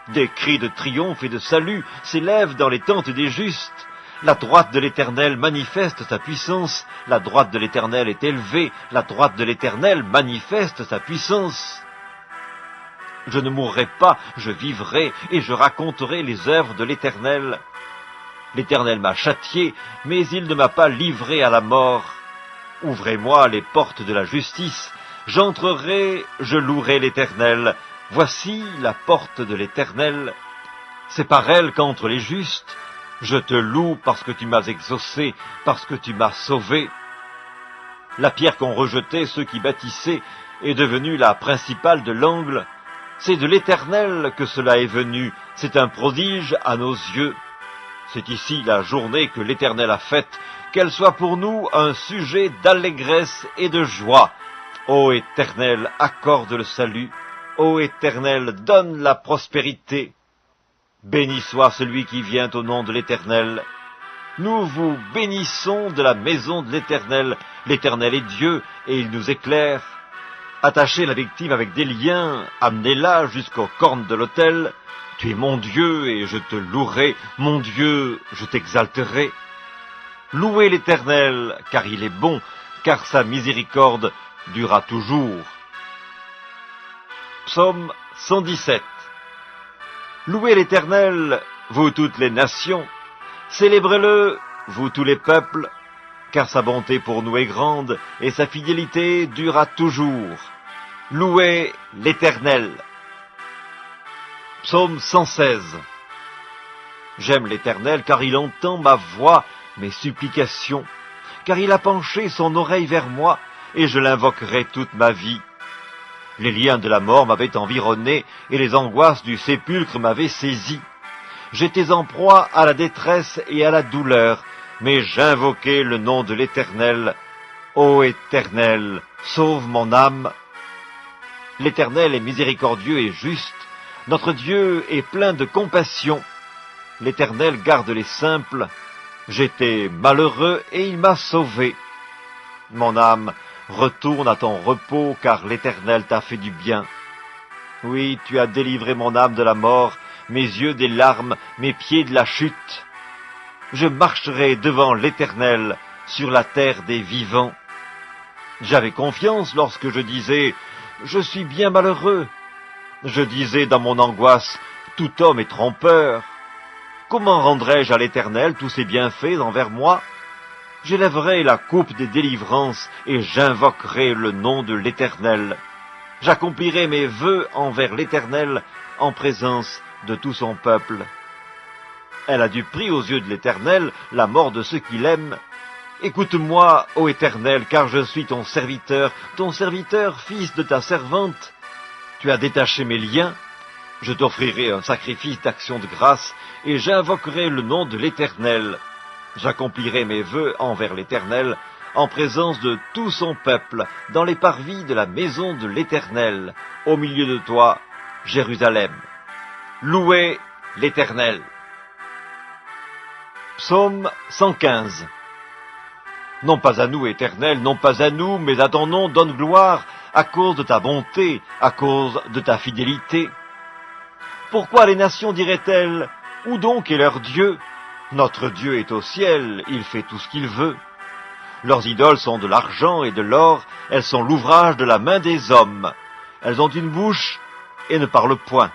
Des cris de triomphe et de salut s'élèvent dans les tentes des justes. La droite de l'Éternel manifeste sa puissance. La droite de l'Éternel est élevée. La droite de l'Éternel manifeste sa puissance. Je ne mourrai pas, je vivrai, et je raconterai les œuvres de l'Éternel. L'Éternel m'a châtié, mais il ne m'a pas livré à la mort. Ouvrez-moi les portes de la justice. J'entrerai, je louerai l'Éternel. Voici la porte de l'Éternel. C'est par elle qu'entrent les justes. Je te loue parce que tu m'as exaucé, parce que tu m'as sauvé. La pierre qu'ont rejetée ceux qui bâtissaient est devenue la principale de l'angle. C'est de l'Éternel que cela est venu. C'est un prodige à nos yeux. C'est ici la journée que l'Éternel a faite, qu'elle soit pour nous un sujet d'allégresse et de joie. Ô Éternel, accorde le salut. Ô Éternel, donne la prospérité. Béni soit celui qui vient au nom de l'Éternel. Nous vous bénissons de la maison de l'Éternel. L'Éternel est Dieu, et il nous éclaire. Attachez la victime avec des liens, amenez-la jusqu'aux cornes de l'autel. Tu es mon Dieu, et je te louerai. Mon Dieu, je t'exalterai. Louez l'Éternel, car il est bon, car sa miséricorde durera toujours. Psaume 117. Louez l'Éternel, vous toutes les nations. Célébrez-le, vous tous les peuples, car sa bonté pour nous est grande, et sa fidélité durera toujours. Louez l'Éternel. Psaume 116. J'aime l'Éternel, car il entend ma voix, mes supplications, car il a penché son oreille vers moi, et je l'invoquerai toute ma vie. Les liens de la mort m'avaient environné, et les angoisses du sépulcre m'avaient saisi. J'étais en proie à la détresse et à la douleur, mais j'invoquai le nom de l'Éternel. Ô Éternel, sauve mon âme. L'Éternel est miséricordieux et juste. Notre Dieu est plein de compassion. L'Éternel garde les simples. J'étais malheureux et il m'a sauvé. Mon âme, retourne à ton repos, car l'Éternel t'a fait du bien. Oui, tu as délivré mon âme de la mort, mes yeux des larmes, mes pieds de la chute. Je marcherai devant l'Éternel sur la terre des vivants. J'avais confiance lorsque je disais « Je suis bien malheureux ». Je disais dans mon angoisse « Tout homme est trompeur ». Comment rendrai-je à l'Éternel tous ses bienfaits envers moi ? J'élèverai la coupe des délivrances et j'invoquerai le nom de l'Éternel. J'accomplirai mes vœux envers l'Éternel en présence de tout son peuple. Elle a du prix aux yeux de l'Éternel, la mort de ceux qui l'aiment. Écoute-moi, ô Éternel, car je suis ton serviteur, fils de ta servante. Tu as détaché mes liens. Je t'offrirai un sacrifice d'action de grâce et j'invoquerai le nom de l'Éternel. J'accomplirai mes vœux envers l'Éternel, en présence de tout son peuple, dans les parvis de la maison de l'Éternel, au milieu de toi, Jérusalem. Louez l'Éternel. Psaume 115. Non pas à nous, Éternel, non pas à nous, mais à ton nom donne gloire, à cause de ta bonté, à cause de ta fidélité. Pourquoi les nations diraient-elles, où donc est leur Dieu ? Notre Dieu est au ciel, il fait tout ce qu'il veut. Leurs idoles sont de l'argent et de l'or, elles sont l'ouvrage de la main des hommes. Elles ont une bouche et ne parlent point.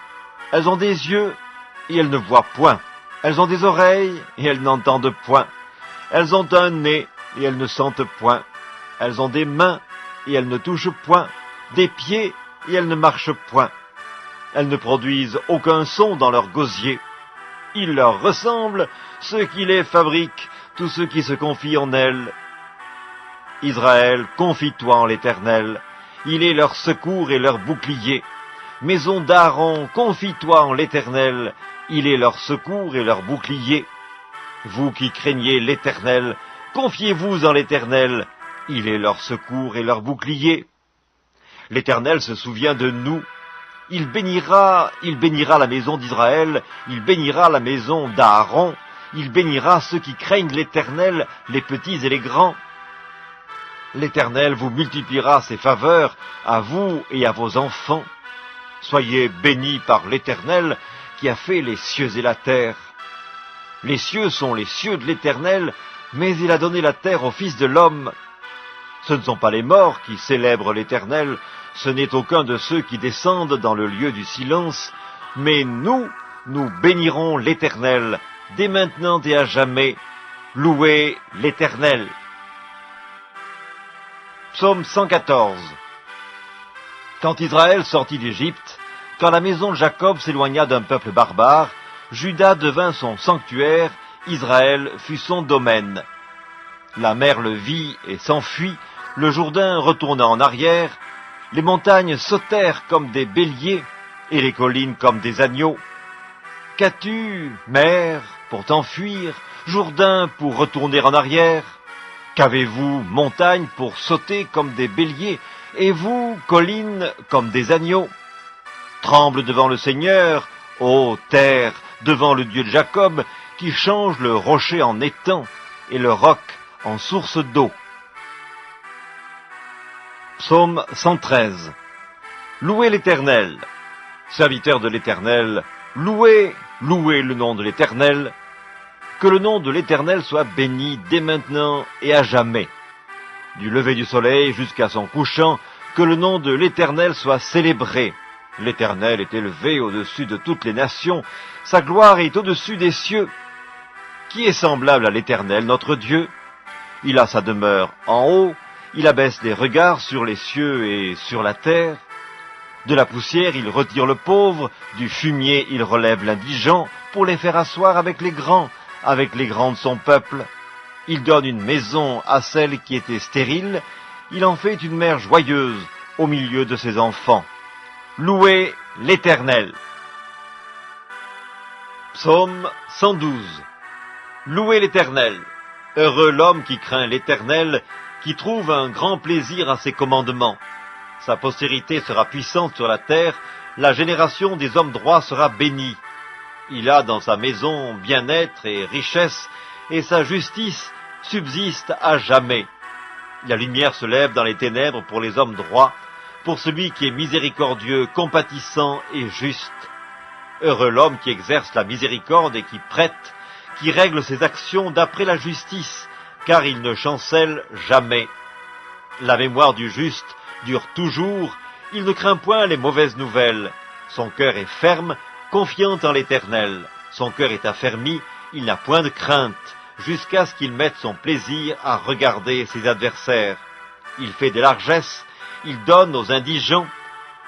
Elles ont des yeux et elles ne voient point. Elles ont des oreilles et elles n'entendent point. Elles ont un nez et elles ne sentent point. Elles ont des mains et elles ne touchent point. Des pieds et elles ne marchent point. Elles ne produisent aucun son dans leur gosier. Il leur ressemble, ceux qui les fabriquent, tous ceux qui se confient en elle. Israël, confie-toi en l'Éternel, il est leur secours et leur bouclier. Maison d'Aaron, confie-toi en l'Éternel, il est leur secours et leur bouclier. Vous qui craignez l'Éternel, confiez-vous en l'Éternel, il est leur secours et leur bouclier. L'Éternel se souvient de nous. Il bénira la maison d'Israël, il bénira la maison d'Aaron, il bénira ceux qui craignent l'Éternel, les petits et les grands. L'Éternel vous multipliera ses faveurs à vous et à vos enfants. Soyez bénis par l'Éternel qui a fait les cieux et la terre. Les cieux sont les cieux de l'Éternel, mais il a donné la terre au Fils de l'homme. Ce ne sont pas les morts qui célèbrent l'Éternel, ce n'est aucun de ceux qui descendent dans le lieu du silence, mais nous bénirons l'Éternel, dès maintenant et à jamais. Louez l'Éternel. Psaume 114. Quand Israël sortit d'Égypte, quand la maison de Jacob s'éloigna d'un peuple barbare, Juda devint son sanctuaire, Israël fut son domaine. La mer le vit et s'enfuit, le Jourdain retourna en arrière, les montagnes sautèrent comme des béliers, et les collines comme des agneaux. Qu'as-tu, mer, pour t'enfuir, Jourdain pour retourner en arrière? Qu'avez-vous, montagne, pour sauter comme des béliers, et vous, collines, comme des agneaux? Tremble devant le Seigneur, ô terre, devant le Dieu de Jacob, qui change le rocher en étang, et le roc en source d'eau. Psaume 113. Louez l'Éternel. Serviteurs de l'Éternel, louez le nom de l'Éternel. Que le nom de l'Éternel soit béni dès maintenant et à jamais. Du lever du soleil jusqu'à son couchant, que le nom de l'Éternel soit célébré. L'Éternel est élevé au-dessus de toutes les nations, sa gloire est au-dessus des cieux. Qui est semblable à l'Éternel, notre Dieu? Il a sa demeure en haut, il abaisse les regards sur les cieux et sur la terre. De la poussière il retire le pauvre, du fumier il relève l'indigent, pour les faire asseoir avec les grands de son peuple. Il donne une maison à celle qui était stérile, il en fait une mère joyeuse au milieu de ses enfants. Louez l'Éternel. Psaume 112. Louez l'Éternel. Heureux l'homme qui craint l'Éternel, qui trouve un grand plaisir à ses commandements. Sa postérité sera puissante sur la terre, la génération des hommes droits sera bénie. Il a dans sa maison bien-être et richesse, et sa justice subsiste à jamais. La lumière se lève dans les ténèbres pour les hommes droits, pour celui qui est miséricordieux, compatissant et juste. Heureux l'homme qui exerce la miséricorde et qui prête, qui règle ses actions d'après la justice, car il ne chancelle jamais. La mémoire du juste dure toujours, il ne craint point les mauvaises nouvelles. Son cœur est ferme, confiant en l'Éternel. Son cœur est affermi, il n'a point de crainte, jusqu'à ce qu'il mette son plaisir à regarder ses adversaires. Il fait des largesses, il donne aux indigents.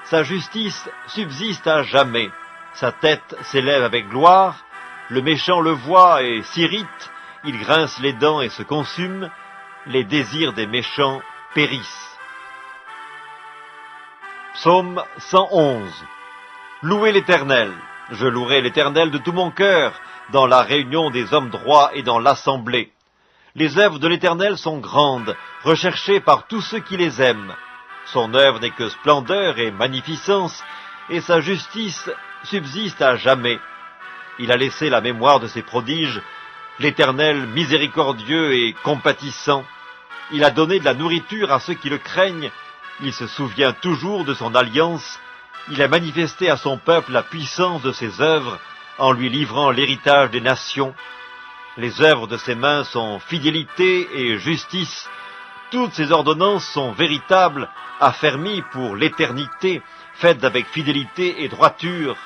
Sa justice subsiste à jamais. Sa tête s'élève avec gloire. Le méchant le voit et s'irrite. Il grince les dents et se consume. Les désirs des méchants périssent. Psaume 111. Louez l'Éternel. Je louerai l'Éternel de tout mon cœur, dans la réunion des hommes droits et dans l'assemblée. Les œuvres de l'Éternel sont grandes, recherchées par tous ceux qui les aiment. Son œuvre n'est que splendeur et magnificence, et sa justice subsiste à jamais. Il a laissé la mémoire de ses prodiges, l'Éternel miséricordieux et compatissant. Il a donné de la nourriture à ceux qui le craignent, il se souvient toujours de son alliance, il a manifesté à son peuple la puissance de ses œuvres, en lui livrant l'héritage des nations. Les œuvres de ses mains sont fidélité et justice, toutes ses ordonnances sont véritables, affermies pour l'éternité, faites avec fidélité et droiture.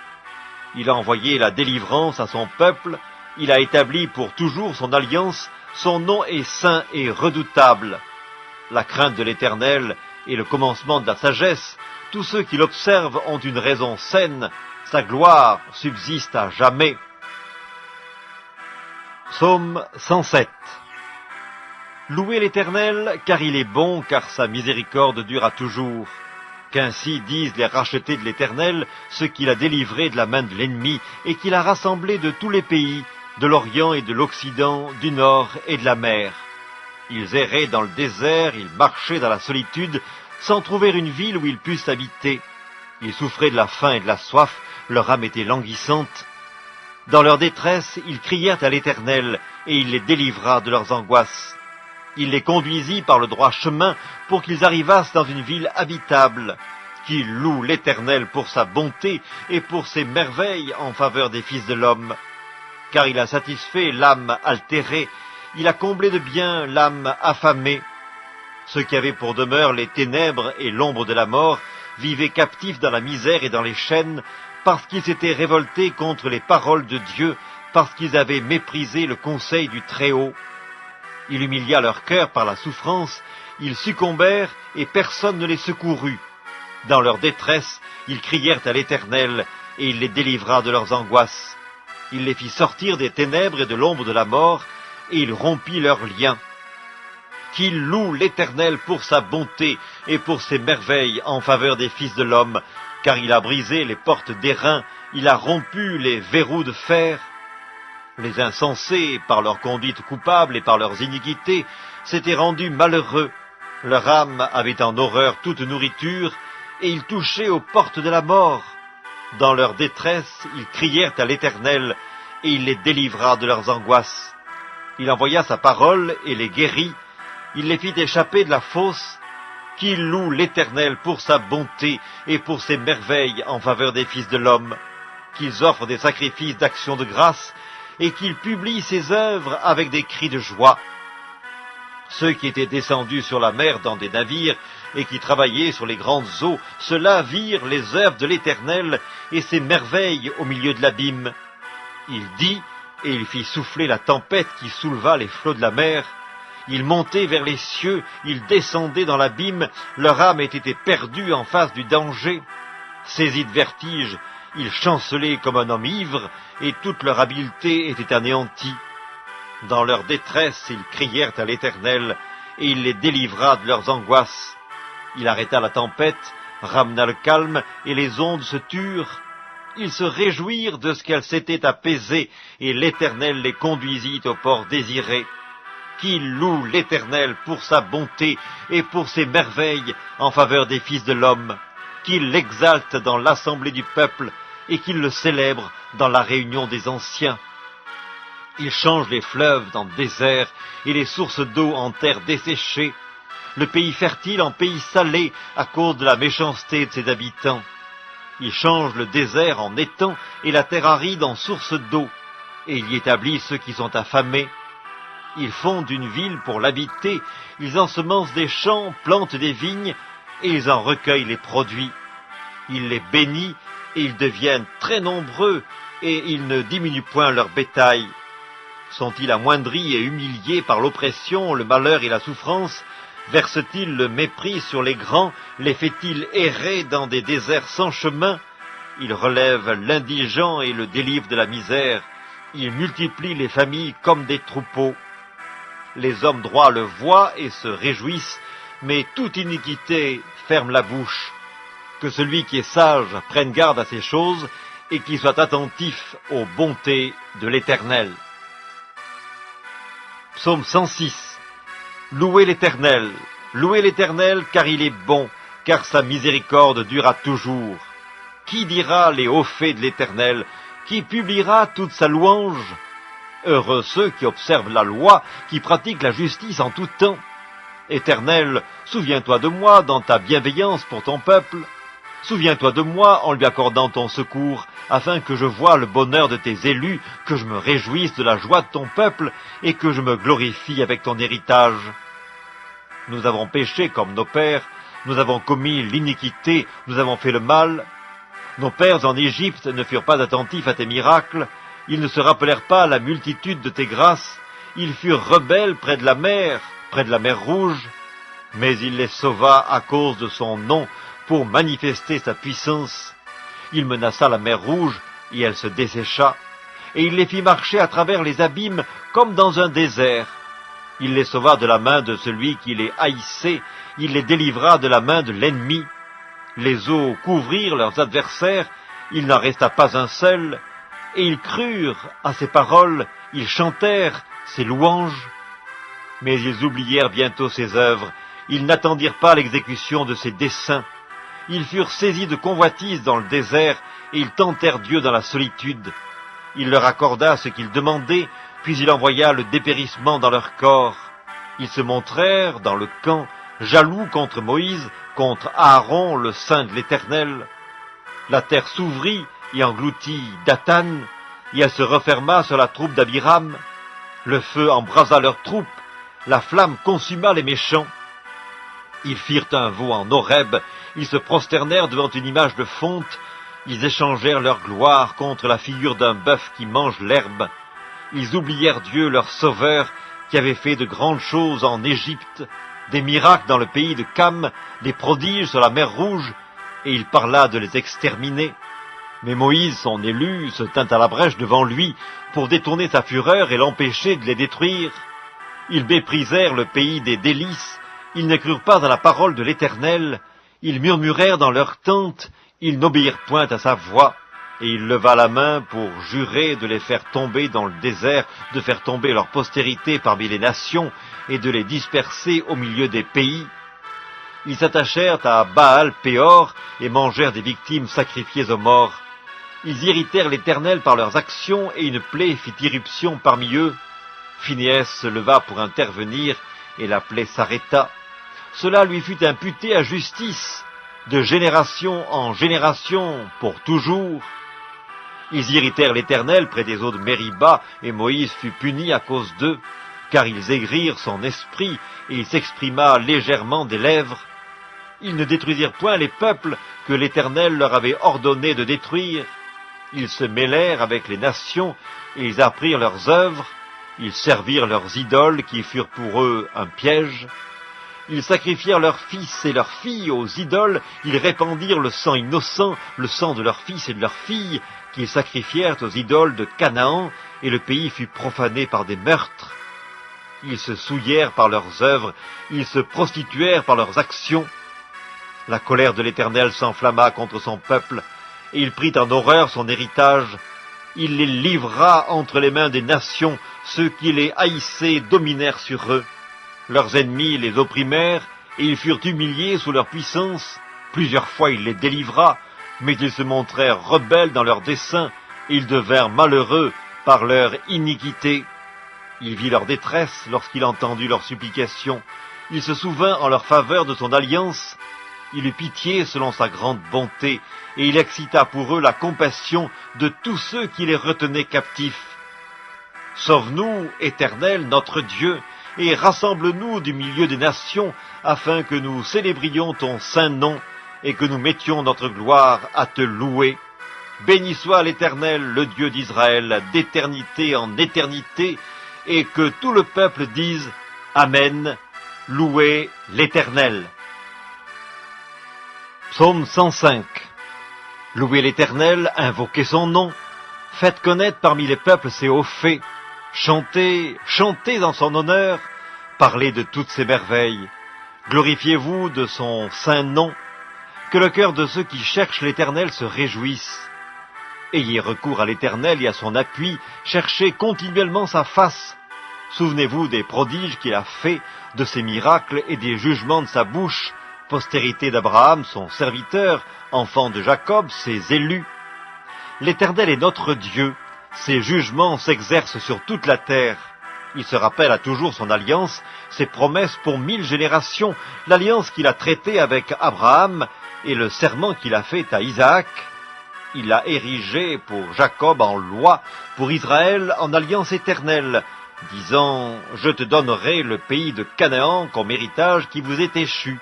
Il a envoyé la délivrance à son peuple, il a établi pour toujours son alliance, son nom est saint et redoutable. La crainte de l'Éternel est le commencement de la sagesse, tous ceux qui l'observent ont une raison saine, sa gloire subsiste à jamais. Psaume 107. Louez l'Éternel, car il est bon, car sa miséricorde dure à toujours. Qu'ainsi disent les rachetés de l'Éternel, ceux qu'il a délivrés de la main de l'ennemi, et qu'il a rassemblés de tous les pays, de l'Orient et de l'Occident, du Nord et de la mer. Ils erraient dans le désert, ils marchaient dans la solitude, sans trouver une ville où ils pussent habiter. Ils souffraient de la faim et de la soif, leur âme était languissante. Dans leur détresse, ils crièrent à l'Éternel, et il les délivra de leurs angoisses. Il les conduisit par le droit chemin pour qu'ils arrivassent dans une ville habitable. Qu'ils louent l'Éternel pour sa bonté et pour ses merveilles en faveur des fils de l'homme. Car il a satisfait l'âme altérée, il a comblé de bien l'âme affamée. Ceux qui avaient pour demeure les ténèbres et l'ombre de la mort vivaient captifs dans la misère et dans les chaînes, parce qu'ils s'étaient révoltés contre les paroles de Dieu, parce qu'ils avaient méprisé le conseil du Très-Haut. Il humilia leur cœur par la souffrance, ils succombèrent et personne ne les secourut. Dans leur détresse, ils crièrent à l'Éternel, et il les délivra de leurs angoisses. Il les fit sortir des ténèbres et de l'ombre de la mort, et il rompit leurs liens. Qu'ils louent l'Éternel pour sa bonté et pour ses merveilles en faveur des fils de l'homme, car il a brisé les portes d'airain, il a rompu les verrous de fer. Les insensés, par leur conduite coupable et par leurs iniquités, s'étaient rendus malheureux. Leur âme avait en horreur toute nourriture, et ils touchaient aux portes de la mort. Dans leur détresse, ils crièrent à l'Éternel, et il les délivra de leurs angoisses. Il envoya sa parole et les guérit, il les fit échapper de la fosse. Qu'ils louent l'Éternel pour sa bonté et pour ses merveilles en faveur des fils de l'homme, qu'ils offrent des sacrifices d'action de grâce et qu'ils publient ses œuvres avec des cris de joie. Ceux qui étaient descendus sur la mer dans des navires et qui travaillaient sur les grandes eaux, ceux-là virent les œuvres de l'Éternel et ses merveilles au milieu de l'abîme. Il dit, et il fit souffler la tempête qui souleva les flots de la mer. Ils montaient vers les cieux, ils descendaient dans l'abîme, leur âme était perdue en face du danger. Saisis de vertige, ils chancelaient comme un homme ivre, et toute leur habileté était anéantie. Dans leur détresse, ils crièrent à l'Éternel, et il les délivra de leurs angoisses. Il arrêta la tempête, ramena le calme, et les ondes se turent. Ils se réjouirent de ce qu'elles s'étaient apaisées, et l'Éternel les conduisit au port désiré. Qu'ils louent l'Éternel pour sa bonté et pour ses merveilles en faveur des fils de l'homme, qu'ils l'exaltent dans l'assemblée du peuple et qu'ils le célèbrent dans la réunion des anciens. Il change les fleuves en désert et les sources d'eau en terre desséchée, le pays fertile en pays salé à cause de la méchanceté de ses habitants. Il change le désert en étang et la terre aride en source d'eau, et il y établit ceux qui sont affamés. Ils fondent une ville pour l'habiter, ils ensemencent des champs, plantent des vignes, et ils en recueillent les produits. Il les bénit, et ils deviennent très nombreux, et ils ne diminuent point leur bétail. Sont-ils amoindris et humiliés par l'oppression, le malheur et la souffrance? Verse-t-il le mépris sur les grands? Les fait-il errer dans des déserts sans chemin? Il relève l'indigent et le délivre de la misère. Il multiplie les familles comme des troupeaux. Les hommes droits le voient et se réjouissent, mais toute iniquité ferme la bouche. Que celui qui est sage prenne garde à ces choses et qu'il soit attentif aux bontés de l'Éternel. Psaume 106. Louez l'Éternel, car il est bon, car sa miséricorde durera toujours. Qui dira les hauts faits de l'Éternel? Qui publiera toute sa louange? Heureux ceux qui observent la loi, qui pratiquent la justice en tout temps. Éternel, souviens-toi de moi dans ta bienveillance pour ton peuple. Souviens-toi de moi en lui accordant ton secours, afin que je voie le bonheur de tes élus, que je me réjouisse de la joie de ton peuple, et que je me glorifie avec ton héritage. Nous avons péché comme nos pères, nous avons commis l'iniquité, nous avons fait le mal. Nos pères en Égypte ne furent pas attentifs à tes miracles, ils ne se rappelèrent pas la multitude de tes grâces, ils furent rebelles près de la mer Rouge, mais il les sauva à cause de son nom, pour manifester sa puissance. Il menaça la mer Rouge, et elle se dessécha. et il les fit marcher à travers les abîmes comme dans un désert. Il les sauva de la main de celui qui les haïssait, il les délivra de la main de l'ennemi. Les eaux couvrirent leurs adversaires, il n'en resta pas un seul, et ils crurent à ses paroles, ils chantèrent ses louanges. Mais ils oublièrent bientôt ses œuvres, ils n'attendirent pas l'exécution de ses desseins. Ils furent saisis de convoitise dans le désert, et ils tentèrent Dieu dans la solitude. Il leur accorda ce qu'ils demandaient, puis il envoya le dépérissement dans leur corps. Ils se montrèrent dans le camp, jaloux contre Moïse, contre Aaron, le saint de l'Éternel. La terre s'ouvrit et engloutit Dathan, et elle se referma sur la troupe d'Abiram. Le feu embrasa leurs troupes, la flamme consuma les méchants. Ils firent un veau en Horeb, ils se prosternèrent devant une image de fonte, ils échangèrent leur gloire contre la figure d'un bœuf qui mange l'herbe. Ils oublièrent Dieu, leur sauveur, qui avait fait de grandes choses en Égypte, des miracles dans le pays de Cam, des prodiges sur la mer Rouge, et il parla de les exterminer. Mais Moïse, son élu, se tint à la brèche devant lui pour détourner sa fureur et l'empêcher de les détruire. Ils méprisèrent le pays des délices, ils ne crurent pas à la parole de l'Éternel, ils murmurèrent dans leurs tentes, ils n'obéirent point à sa voix, et il leva la main pour jurer de les faire tomber dans le désert, de faire tomber leur postérité parmi les nations, et de les disperser au milieu des pays. Ils s'attachèrent à Baal-Péor et mangèrent des victimes sacrifiées aux morts. Ils irritèrent l'Éternel par leurs actions, et une plaie fit irruption parmi eux. Phinéas se leva pour intervenir, et la plaie s'arrêta. Cela lui fut imputé à justice, de génération en génération, pour toujours. Ils irritèrent l'Éternel près des eaux de Mériba, et Moïse fut puni à cause d'eux, car ils aigrirent son esprit, et il s'exprima légèrement des lèvres. Ils ne détruisirent point les peuples que l'Éternel leur avait ordonné de détruire. Ils se mêlèrent avec les nations, et ils apprirent leurs œuvres. Ils servirent leurs idoles, qui furent pour eux un piège. Ils sacrifièrent leurs fils et leurs filles aux idoles, ils répandirent le sang innocent, le sang de leurs fils et de leurs filles, qu'ils sacrifièrent aux idoles de Canaan, et le pays fut profané par des meurtres. Ils se souillèrent par leurs œuvres, ils se prostituèrent par leurs actions. La colère de l'Éternel s'enflamma contre son peuple, et il prit en horreur son héritage. Il les livra entre les mains des nations, ceux qui les haïssaient dominèrent sur eux. Leurs ennemis les opprimèrent, et ils furent humiliés sous leur puissance. Plusieurs fois il les délivra, mais ils se montrèrent rebelles dans leurs desseins, et ils devinrent malheureux par leur iniquité. Il vit leur détresse lorsqu'il entendit leurs supplications. Il se souvint en leur faveur de son alliance. Il eut pitié selon sa grande bonté, et il excita pour eux la compassion de tous ceux qui les retenaient captifs. Sauve-nous, Éternel, notre Dieu, et rassemble-nous du milieu des nations, afin que nous célébrions ton saint nom, et que nous mettions notre gloire à te louer. Béni soit l'Éternel, le Dieu d'Israël, d'éternité en éternité, et que tout le peuple dise Amen, louez l'Éternel. Psaume 105. Louez l'Éternel, invoquez son nom, faites connaître parmi les peuples ses hauts faits, chantez, chantez en son honneur, parlez de toutes ses merveilles, glorifiez-vous de son saint nom, que le cœur de ceux qui cherchent l'Éternel se réjouisse. Ayez recours à l'Éternel et à son appui, cherchez continuellement sa face. Souvenez-vous des prodiges qu'il a faits, de ses miracles et des jugements de sa bouche, postérité d'Abraham, son serviteur, enfant de Jacob, ses élus. L'Éternel est notre Dieu, ses jugements s'exercent sur toute la terre. Il se rappelle à toujours son alliance, ses promesses pour 1000 générations, l'alliance qu'il a traitée avec Abraham et le serment qu'il a fait à Isaac. Il l'a érigé pour Jacob en loi, pour Israël en alliance éternelle, disant « Je te donnerai le pays de Canaan comme héritage qui vous est échu ».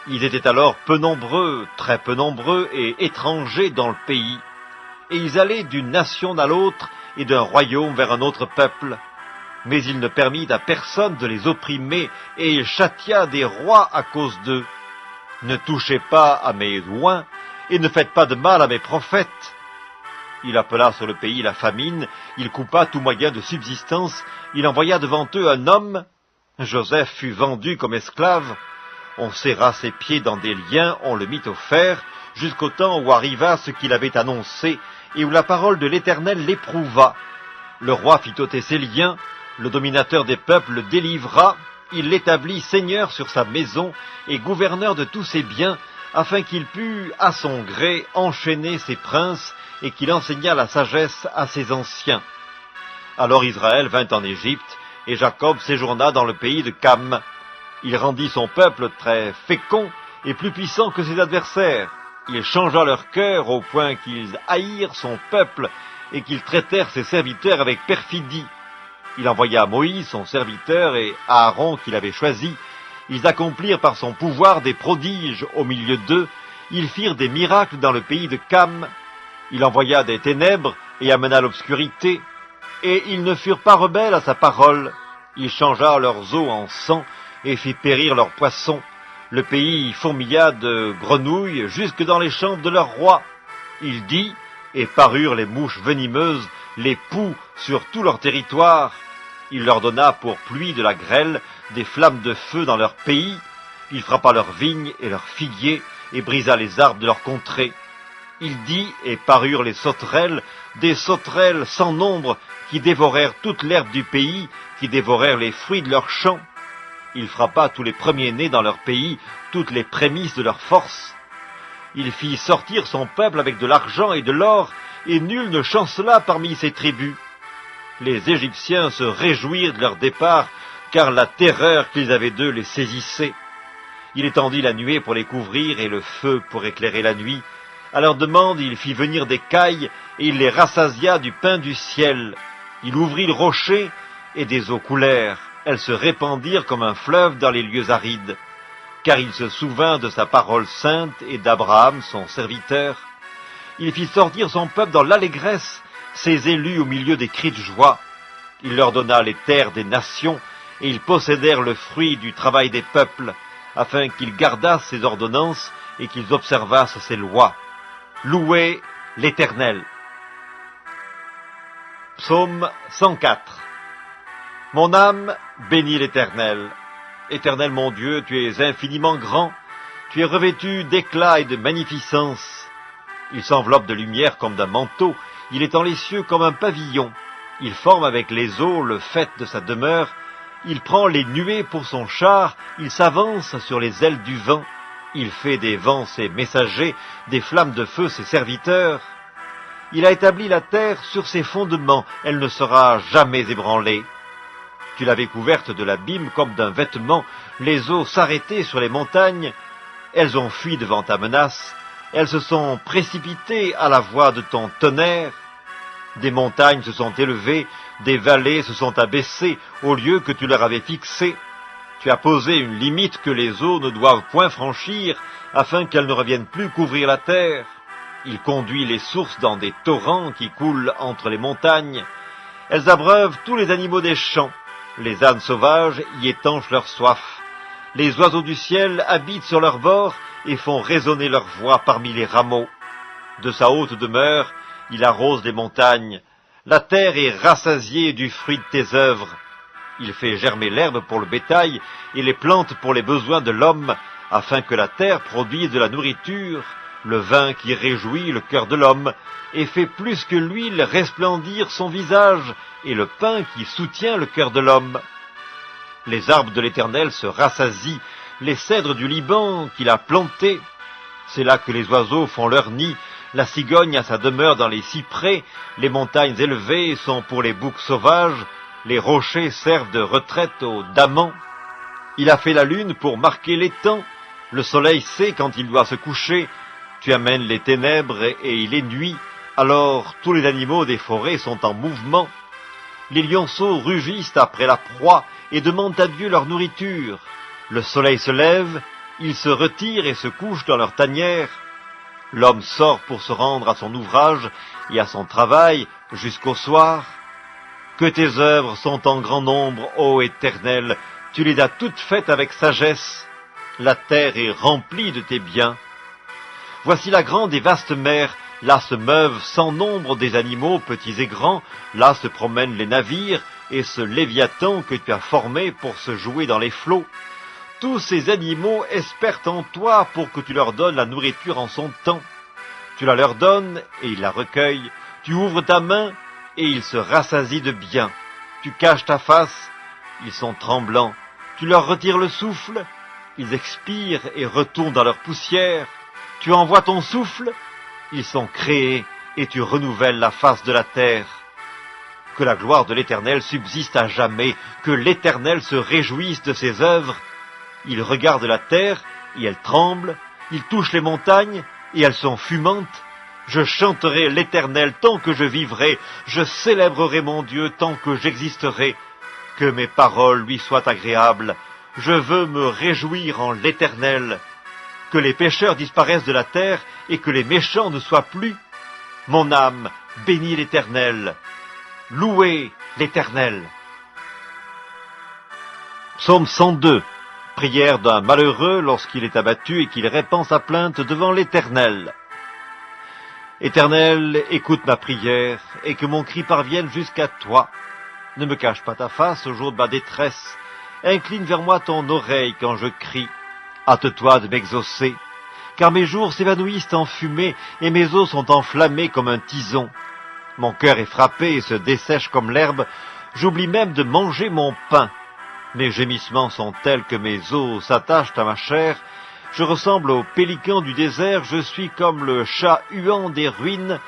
Ils étaient alors peu nombreux, très peu nombreux et étrangers dans le pays. Et ils allaient d'une nation à l'autre et d'un royaume vers un autre peuple. Mais il ne permit à personne de les opprimer et il châtia des rois à cause d'eux. Ne touchez pas à mes oins et ne faites pas de mal à mes prophètes. Il appela sur le pays la famine, il coupa tout moyen de subsistance, il envoya devant eux un homme. Joseph fut vendu comme esclave. On serra ses pieds dans des liens, on le mit au fer, jusqu'au temps où arriva ce qu'il avait annoncé, et où la parole de l'Éternel l'éprouva. Le roi fit ôter ses liens, le dominateur des peuples le délivra, il l'établit seigneur sur sa maison et gouverneur de tous ses biens, afin qu'il pût, à son gré, enchaîner ses princes et qu'il enseignât la sagesse à ses anciens. Alors Israël vint en Égypte, et Jacob séjourna dans le pays de Cam. Il rendit son peuple très fécond et plus puissant que ses adversaires. Il changea leur cœur au point qu'ils haïrent son peuple et qu'ils traitèrent ses serviteurs avec perfidie. Il envoya Moïse, son serviteur, et Aaron, qu'il avait choisi. Ils accomplirent par son pouvoir des prodiges au milieu d'eux. Ils firent des miracles dans le pays de Cam. Il envoya des ténèbres et amena l'obscurité. Et ils ne furent pas rebelles à sa parole. Il changea leurs eaux en sang et fit périr leurs poissons. Le pays fourmilla de grenouilles jusque dans les chambres de leur roi. Il dit, et parurent les mouches venimeuses, les poux sur tout leur territoire. Il leur donna pour pluie de la grêle, des flammes de feu dans leur pays. Il frappa leurs vignes et leurs figuiers, et brisa les arbres de leur contrée. Il dit, et parurent les sauterelles, des sauterelles sans nombre, qui dévorèrent toute l'herbe du pays, qui dévorèrent les fruits de leurs champs. Il frappa tous les premiers-nés dans leur pays, toutes les prémices de leur force. Il fit sortir son peuple avec de l'argent et de l'or, et nul ne chancela parmi ses tribus. Les Égyptiens se réjouirent de leur départ, car la terreur qu'ils avaient d'eux les saisissait. Il étendit la nuée pour les couvrir et le feu pour éclairer la nuit. À leur demande, il fit venir des cailles, et il les rassasia du pain du ciel. Il ouvrit le rocher, et des eaux coulèrent. Elles se répandirent comme un fleuve dans les lieux arides. Car il se souvint de sa parole sainte et d'Abraham, son serviteur. Il fit sortir son peuple dans l'allégresse, ses élus au milieu des cris de joie. Il leur donna les terres des nations, et ils possédèrent le fruit du travail des peuples, afin qu'ils gardassent ses ordonnances et qu'ils observassent ses lois. Louez l'Éternel. Psaume 104. Mon âme bénit l'Éternel. Éternel mon Dieu, tu es infiniment grand, tu es revêtu d'éclat et de magnificence. Il s'enveloppe de lumière comme d'un manteau, il étend les cieux comme un pavillon. Il forme avec les eaux le faîte de sa demeure, il prend les nuées pour son char, il s'avance sur les ailes du vent. Il fait des vents ses messagers, des flammes de feu ses serviteurs. Il a établi la terre sur ses fondements, elle ne sera jamais ébranlée. Tu l'avais couverte de l'abîme comme d'un vêtement, les eaux s'arrêtaient sur les montagnes, elles ont fui devant ta menace, elles se sont précipitées à la voix de ton tonnerre. Des montagnes se sont élevées, des vallées se sont abaissées au lieu que tu leur avais fixé. Tu as posé une limite que les eaux ne doivent point franchir, afin qu'elles ne reviennent plus couvrir la terre. Il conduit les sources dans des torrents qui coulent entre les montagnes. Elles abreuvent tous les animaux des champs. Les ânes sauvages y étanchent leur soif. Les oiseaux du ciel habitent sur leurs bords et font résonner leur voix parmi les rameaux. De sa haute demeure, il arrose les montagnes. La terre est rassasiée du fruit de tes œuvres. Il fait germer l'herbe pour le bétail et les plantes pour les besoins de l'homme, afin que la terre produise de la nourriture, le vin qui réjouit le cœur de l'homme, et fait plus que l'huile resplendir son visage, et le pain qui soutient le cœur de l'homme. Les arbres de l'Éternel se rassasient, les cèdres du Liban qu'il a plantés. C'est là que les oiseaux font leur nid, la cigogne a sa demeure dans les cyprès, les montagnes élevées sont pour les boucs sauvages, les rochers servent de retraite aux damans. Il a fait la lune pour marquer les temps, le soleil sait quand il doit se coucher, tu amènes les ténèbres et il est nuit, alors tous les animaux des forêts sont en mouvement. Les lionceaux rugissent après la proie et demandent à Dieu leur nourriture. Le soleil se lève, ils se retirent et se couchent dans leur tanière. L'homme sort pour se rendre à son ouvrage et à son travail jusqu'au soir. Que tes œuvres sont en grand nombre, ô Éternel, tu les as toutes faites avec sagesse. La terre est remplie de tes biens. Voici la grande et vaste mer, Là se meuvent sans nombre des animaux, petits et grands, là se promènent les navires, et ce Léviathan que tu as formé pour se jouer dans les flots. Tous ces animaux espèrent en toi pour que tu leur donnes la nourriture en son temps. Tu la leur donnes, et ils la recueillent. Tu ouvres ta main, et ils se rassasient de bien. Tu caches ta face, ils sont tremblants. Tu leur retires le souffle, ils expirent et retournent dans leur poussière. Tu envoies ton souffle, ils sont créés, et tu renouvelles la face de la terre. Que la gloire de l'Éternel subsiste à jamais, que l'Éternel se réjouisse de ses œuvres. Il regarde la terre, et elle tremble, il touche les montagnes, et elles sont fumantes. Je chanterai l'Éternel tant que je vivrai, je célébrerai mon Dieu tant que j'existerai. Que mes paroles lui soient agréables, je veux me réjouir en l'Éternel. Que les pécheurs disparaissent de la terre, et que les méchants ne soient plus. Mon âme bénit l'Éternel. Louez l'Éternel. Psaume 102. Prière d'un malheureux lorsqu'il est abattu et qu'il répand sa plainte devant l'Éternel. Éternel, écoute ma prière, et que mon cri parvienne jusqu'à toi. Ne me cache pas ta face au jour de ma détresse. Incline vers moi ton oreille quand je crie. Hâte-toi de m'exaucer. Car mes jours s'évanouissent en fumée, et mes os sont enflammés comme un tison. Mon cœur est frappé et se dessèche comme l'herbe. J'oublie même de manger mon pain. Mes gémissements sont tels que mes os s'attachent à ma chair. Je ressemble au pélican du désert, je suis comme le chat huant des ruines.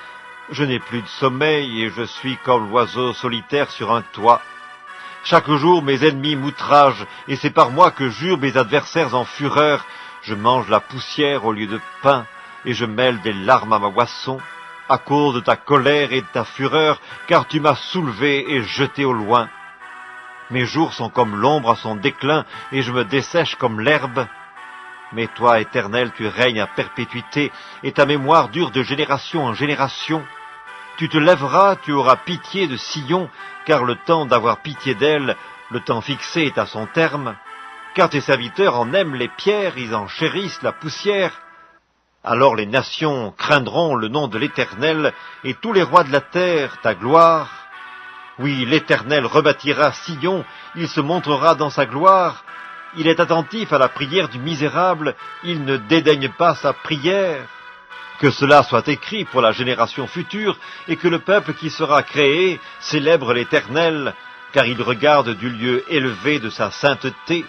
Je n'ai plus de sommeil et je suis comme l'oiseau solitaire sur un toit. Chaque jour mes ennemis m'outragent, et c'est par moi que jurent mes adversaires en fureur. Je mange la poussière au lieu de pain, et je mêle des larmes à ma boisson, à cause de ta colère et de ta fureur, car tu m'as soulevé et jeté au loin. Mes jours sont comme l'ombre à son déclin, et je me dessèche comme l'herbe. Mais toi, Éternel, tu règnes à perpétuité, et ta mémoire dure de génération en génération. Tu te lèveras, tu auras pitié de Sion, car le temps d'avoir pitié d'elle, le temps fixé est à son terme. Car tes serviteurs en aiment les pierres, ils en chérissent la poussière. Alors les nations craindront le nom de l'Éternel, et tous les rois de la terre ta gloire. Oui, l'Éternel rebâtira Sion, il se montrera dans sa gloire. Il est attentif à la prière du misérable, il ne dédaigne pas sa prière. Que cela soit écrit pour la génération future, et que le peuple qui sera créé célèbre l'Éternel, car il regarde du lieu élevé de sa sainteté.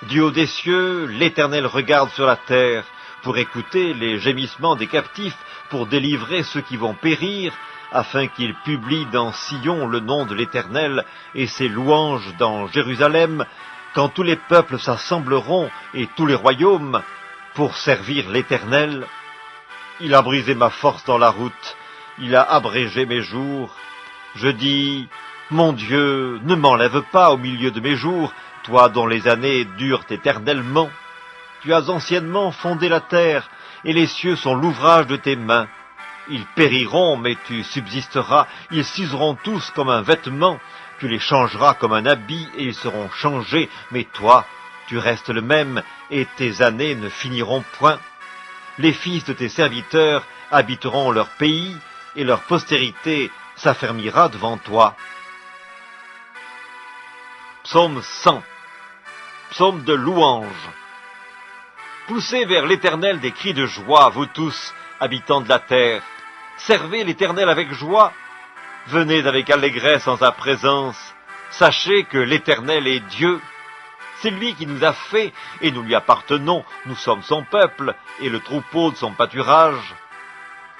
Du haut des cieux, l'Éternel regarde sur la terre, pour écouter les gémissements des captifs, pour délivrer ceux qui vont périr, afin qu'il publie dans Sion le nom de l'Éternel et ses louanges dans Jérusalem, quand tous les peuples s'assembleront et tous les royaumes pour servir l'Éternel. Il a brisé ma force dans la route, il a abrégé mes jours. Je dis, mon Dieu, ne m'enlève pas au milieu de mes jours, toi dont les années durent éternellement. Tu as anciennement fondé la terre, et les cieux sont l'ouvrage de tes mains. Ils périront, mais tu subsisteras, ils s'useront tous comme un vêtement, tu les changeras comme un habit, et ils seront changés, mais toi, tu restes le même, et tes années ne finiront point. Les fils de tes serviteurs habiteront leur pays, et leur postérité s'affermira devant toi. Psaume 100. Psaume de louange. Poussez vers l'Éternel des cris de joie, vous tous, habitants de la terre. Servez l'Éternel avec joie. Venez avec allégresse en sa présence. Sachez que l'Éternel est Dieu. C'est lui qui nous a fait, et nous lui appartenons. Nous sommes son peuple, et le troupeau de son pâturage.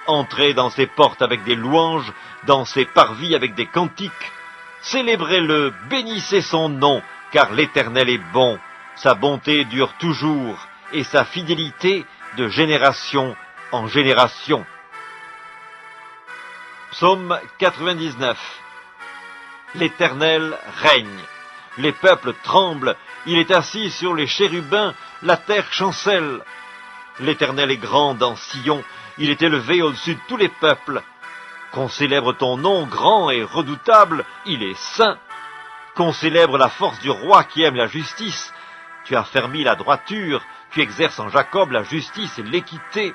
Entrez dans ses portes avec des louanges, dans ses parvis avec des cantiques. Célébrez-le, bénissez son nom, car l'Éternel est bon. Sa bonté dure toujours, et sa fidélité de génération en génération. Psaume 99. L'Éternel règne. Les peuples tremblent. Il est assis sur les chérubins. La terre chancelle. L'Éternel est grand dans Sion. Il est élevé au-dessus de tous les peuples. Qu'on célèbre ton nom grand et redoutable. Il est saint. Qu'on célèbre la force du roi qui aime la justice. Tu as fermi la droiture. Tu exerces en Jacob la justice et l'équité.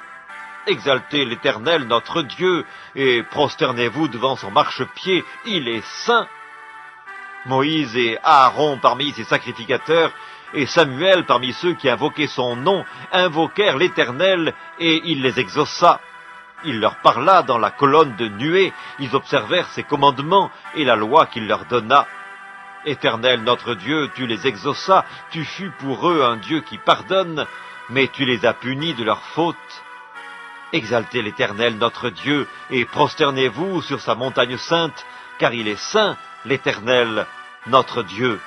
Exaltez l'Éternel notre Dieu, et prosternez-vous devant son marchepied, il est saint. Moïse et Aaron parmi ses sacrificateurs, et Samuel parmi ceux qui invoquaient son nom, invoquèrent l'Éternel, et il les exauça. Il leur parla dans la colonne de nuée, ils observèrent ses commandements et la loi qu'il leur donna. Éternel notre Dieu, tu les exauças, tu fus pour eux un Dieu qui pardonne, mais tu les as punis de leurs fautes. Exaltez l'Éternel notre Dieu, et prosternez-vous sur sa montagne sainte, car il est saint, l'Éternel notre Dieu.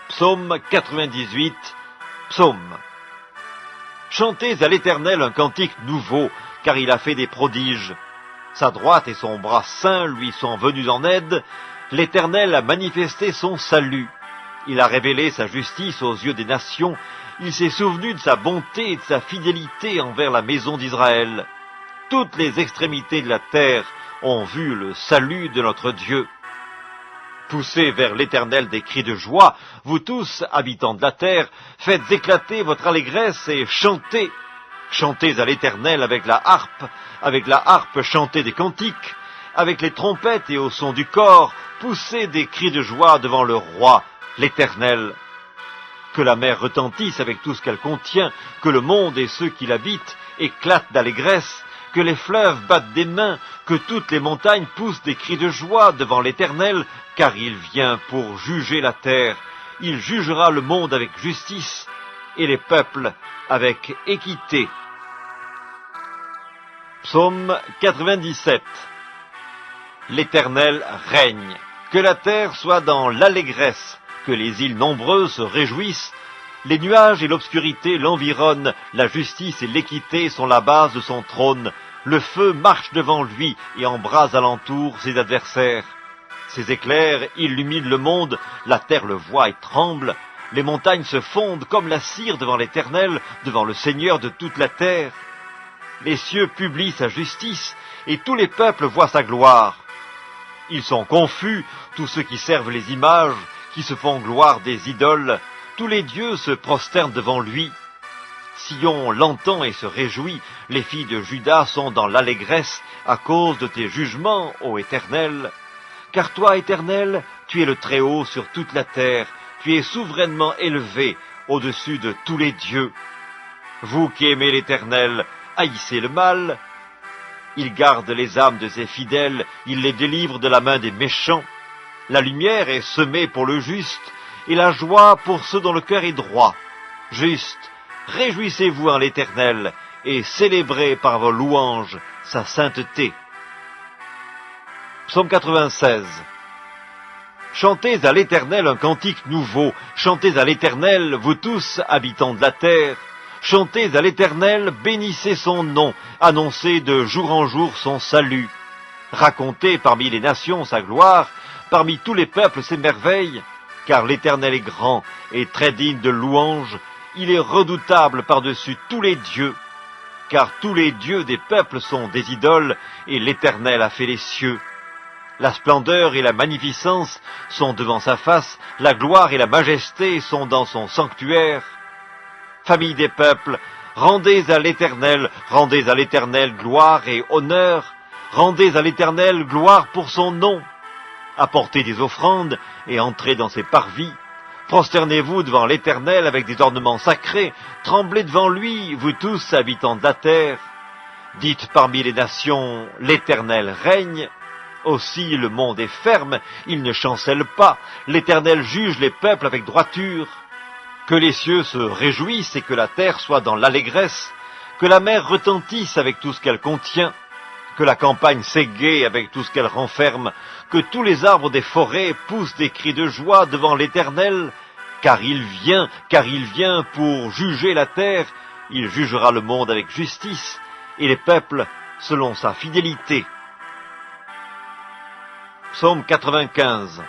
Psaume 98, Psaume. Chantez à l'Éternel un cantique nouveau, car il a fait des prodiges. Sa droite et son bras saint lui sont venus en aide. L'Éternel a manifesté son salut. Il a révélé sa justice aux yeux des nations. Il s'est souvenu de sa bonté et de sa fidélité envers la maison d'Israël. Toutes les extrémités de la terre ont vu le salut de notre Dieu. Poussez vers l'Éternel des cris de joie, vous tous, habitants de la terre, faites éclater votre allégresse et chantez. Chantez à l'Éternel avec la harpe chantez des cantiques, avec les trompettes et au son du cor, poussez des cris de joie devant le roi, l'Éternel. Que la mer retentisse avec tout ce qu'elle contient, que le monde et ceux qui l'habitent éclatent d'allégresse, que les fleuves battent des mains, que toutes les montagnes poussent des cris de joie devant l'Éternel, car il vient pour juger la terre. Il jugera le monde avec justice et les peuples avec équité. Psaume 97. L'Éternel règne. Que la terre soit dans l'allégresse, que les îles nombreuses se réjouissent. Les nuages et l'obscurité l'environnent, la justice et l'équité sont la base de son trône. Le feu marche devant lui et embrase alentour ses adversaires. Ses éclairs illuminent le monde, la terre le voit et tremble. Les montagnes se fondent comme la cire devant l'Éternel, devant le Seigneur de toute la terre. Les cieux publient sa justice et tous les peuples voient sa gloire. Ils sont confus, tous ceux qui servent les images, qui se font gloire des idoles. Tous les dieux se prosternent devant lui. Sion l'entend et se réjouit, les filles de Juda sont dans l'allégresse à cause de tes jugements, ô Éternel. Car toi, Éternel, tu es le Très-Haut sur toute la terre, tu es souverainement élevé au-dessus de tous les dieux. Vous qui aimez l'Éternel, haïssez le mal. Il garde les âmes de ses fidèles, il les délivre de la main des méchants. La lumière est semée pour le juste, et la joie pour ceux dont le cœur est droit. Juste, réjouissez-vous en l'Éternel, et célébrez par vos louanges sa sainteté. Psaume 96. Chantez à l'Éternel un cantique nouveau, chantez à l'Éternel, vous tous, habitants de la terre. Chantez à l'Éternel, bénissez son nom, annoncez de jour en jour son salut. Racontez parmi les nations sa gloire, parmi tous les peuples ses merveilles, car l'Éternel est grand et très digne de louange, il est redoutable par-dessus tous les dieux, car tous les dieux des peuples sont des idoles, et l'Éternel a fait les cieux. La splendeur et la magnificence sont devant sa face, la gloire et la majesté sont dans son sanctuaire. Famille des peuples, rendez à l'Éternel gloire et honneur, rendez à l'Éternel gloire pour son nom. Apportez des offrandes et entrez dans ses parvis. Prosternez-vous devant l'Éternel avec des ornements sacrés, tremblez devant lui, vous tous, habitants de la terre. Dites parmi les nations, l'Éternel règne. Aussi le monde est ferme, il ne chancelle pas, l'Éternel juge les peuples avec droiture. Que les cieux se réjouissent et que la terre soit dans l'allégresse, que la mer retentisse avec tout ce qu'elle contient, que la campagne s'égaie avec tout ce qu'elle renferme, que tous les arbres des forêts poussent des cris de joie devant l'Éternel, car il vient pour juger la terre, il jugera le monde avec justice, et les peuples selon sa fidélité. Psaume 95.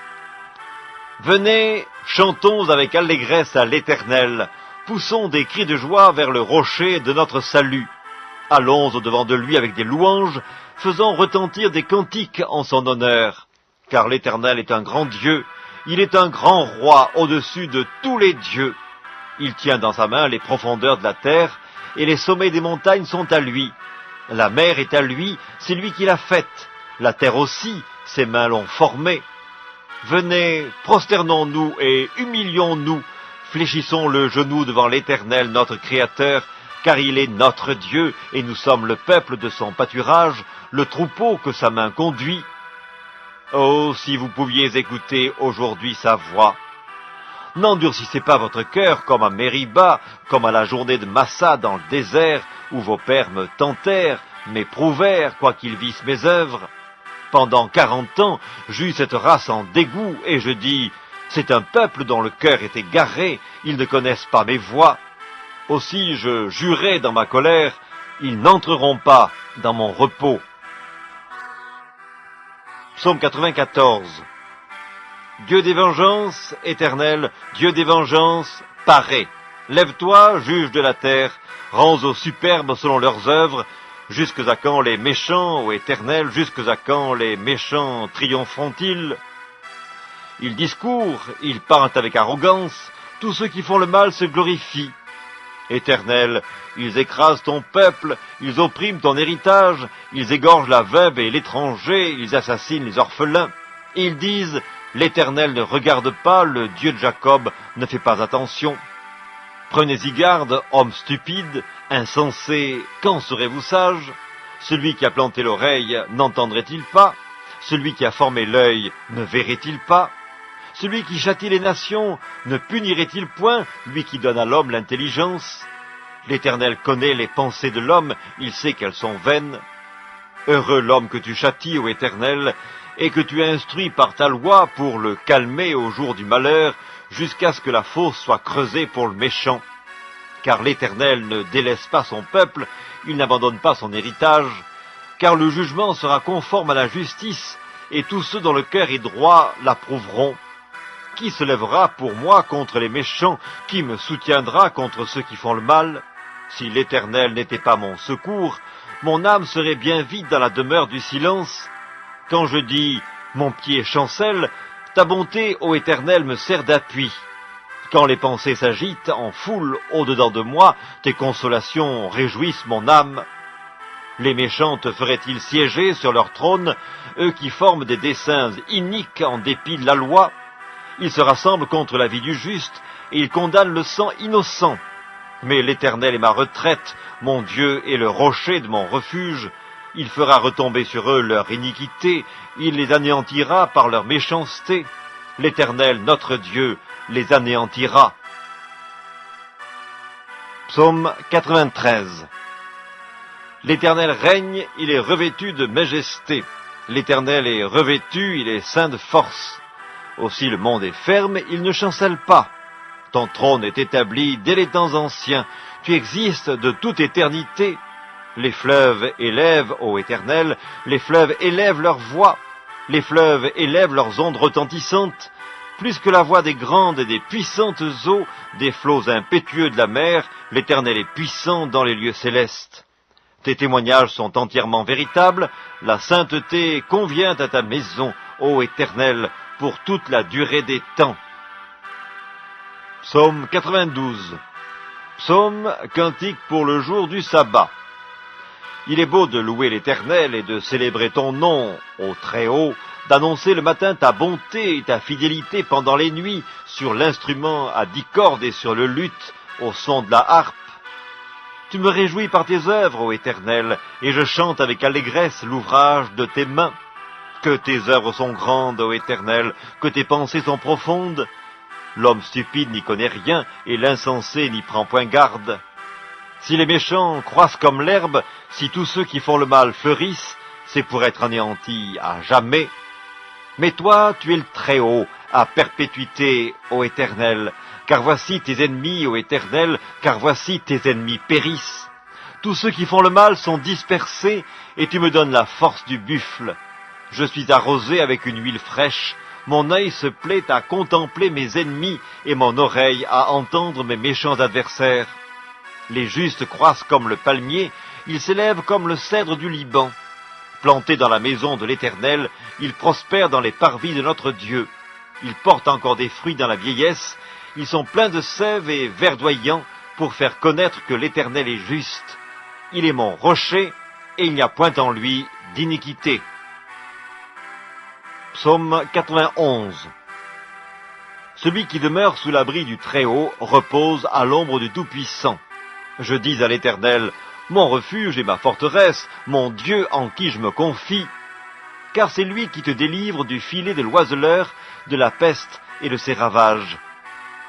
Venez, chantons avec allégresse à l'Éternel, poussons des cris de joie vers le rocher de notre salut. Allons au-devant de lui avec des louanges, faisons retentir des cantiques en son honneur. Car l'Éternel est un grand Dieu, il est un grand roi au-dessus de tous les dieux. Il tient dans sa main les profondeurs de la terre, et les sommets des montagnes sont à lui. La mer est à lui, c'est lui qui l'a faite. La terre aussi, ses mains l'ont formée. Venez, prosternons-nous et humilions-nous, fléchissons le genou devant l'Éternel, notre Créateur, car il est notre Dieu, et nous sommes le peuple de son pâturage, le troupeau que sa main conduit. Oh, si vous pouviez écouter aujourd'hui sa voix! N'endurcissez pas votre cœur comme à Mériba, comme à la journée de Massa dans le désert, où vos pères me tentèrent, m'éprouvèrent, quoiqu'ils vissent mes œuvres. Pendant 40 ans, j'eus cette race en dégoût, et je dis, c'est un peuple dont le cœur est égaré, ils ne connaissent pas mes voies. Aussi je jurai dans ma colère, ils n'entreront pas dans mon repos. Psaume 94. Dieu des vengeances, Éternel, Dieu des vengeances, parais. Lève-toi, juge de la terre, rends aux superbes selon leurs œuvres. Jusque à quand les méchants, ô Éternel, jusque à quand les méchants triompheront-ils? Ils discourent, ils parlent avec arrogance, tous ceux qui font le mal se glorifient. Éternel, ils écrasent ton peuple, ils oppriment ton héritage, ils égorgent la veuve et l'étranger, ils assassinent les orphelins. Et ils disent, l'Éternel ne regarde pas, le Dieu de Jacob ne fait pas attention. Prenez-y garde, hommes stupides, insensés, quand serez-vous sages? Celui qui a planté l'oreille n'entendrait-il pas? Celui qui a formé l'œil ne verrait-il pas? Celui qui châtie les nations ne punirait-il point, lui qui donne à l'homme l'intelligence? L'Éternel connaît les pensées de l'homme, il sait qu'elles sont vaines. Heureux l'homme que tu châties, ô Éternel, et que tu instruis par ta loi pour le calmer au jour du malheur, jusqu'à ce que la fosse soit creusée pour le méchant. Car l'Éternel ne délaisse pas son peuple, il n'abandonne pas son héritage, car le jugement sera conforme à la justice, et tous ceux dont le cœur est droit l'approuveront. Qui se lèvera pour moi contre les méchants? Qui me soutiendra contre ceux qui font le mal? Si l'Éternel n'était pas mon secours, mon âme serait bien vide dans la demeure du silence. Quand je dis « mon pied chancelle », ta bonté, ô Éternel, me sert d'appui. Quand les pensées s'agitent en foule au-dedans de moi, tes consolations réjouissent mon âme. Les méchants te feraient-ils siéger sur leur trône, eux qui forment des desseins iniques en dépit de la loi? Ils se rassemblent contre la vie du juste, et ils condamnent le sang innocent. Mais l'Éternel est ma retraite, mon Dieu est le rocher de mon refuge. Il fera retomber sur eux leur iniquité, il les anéantira par leur méchanceté. L'Éternel, notre Dieu, les anéantira. Psaume 93. L'Éternel règne, il est revêtu de majesté. L'Éternel est revêtu, il est ceint de force. Aussi le monde est ferme, il ne chancelle pas. Ton trône est établi dès les temps anciens, tu existes de toute éternité. Les fleuves élèvent, ô Éternel, les fleuves élèvent leur voix, les fleuves élèvent leurs ondes retentissantes, plus que la voix des grandes et des puissantes eaux, des flots impétueux de la mer, l'Éternel est puissant dans les lieux célestes. Tes témoignages sont entièrement véritables, la sainteté convient à ta maison, ô Éternel, pour toute la durée des temps. Psaume 92. Psaume, cantique pour le jour du sabbat. Il est beau de louer l'Éternel et de célébrer ton nom, ô Très-Haut, d'annoncer le matin ta bonté et ta fidélité pendant les nuits, sur l'instrument à 10 cordes et sur le luth, au son de la harpe. Tu me réjouis par tes œuvres, ô Éternel, et je chante avec allégresse l'ouvrage de tes mains. Que tes œuvres sont grandes, ô Éternel, que tes pensées sont profondes. L'homme stupide n'y connaît rien, et l'insensé n'y prend point garde. Si les méchants croissent comme l'herbe, si tous ceux qui font le mal fleurissent, c'est pour être anéantis à jamais. Mais toi, tu es le Très-Haut, à perpétuité, ô Éternel, car voici tes ennemis, ô Éternel, car voici tes ennemis périssent. Tous ceux qui font le mal sont dispersés, et tu me donnes la force du buffle. Je suis arrosé avec une huile fraîche, mon œil se plaît à contempler mes ennemis, et mon oreille à entendre mes méchants adversaires. Les justes croissent comme le palmier, ils s'élèvent comme le cèdre du Liban. Plantés dans la maison de l'Éternel, ils prospèrent dans les parvis de notre Dieu. Ils portent encore des fruits dans la vieillesse, ils sont pleins de sève et verdoyants, pour faire connaître que l'Éternel est juste. Il est mon rocher, et il n'y a point en lui d'iniquité. Psaume 91. Celui qui demeure sous l'abri du Très-Haut repose à l'ombre du Tout-Puissant. Je dis à l'Éternel, mon refuge et ma forteresse, mon Dieu en qui je me confie, car c'est lui qui te délivre du filet de l'oiseleur, de la peste et de ses ravages.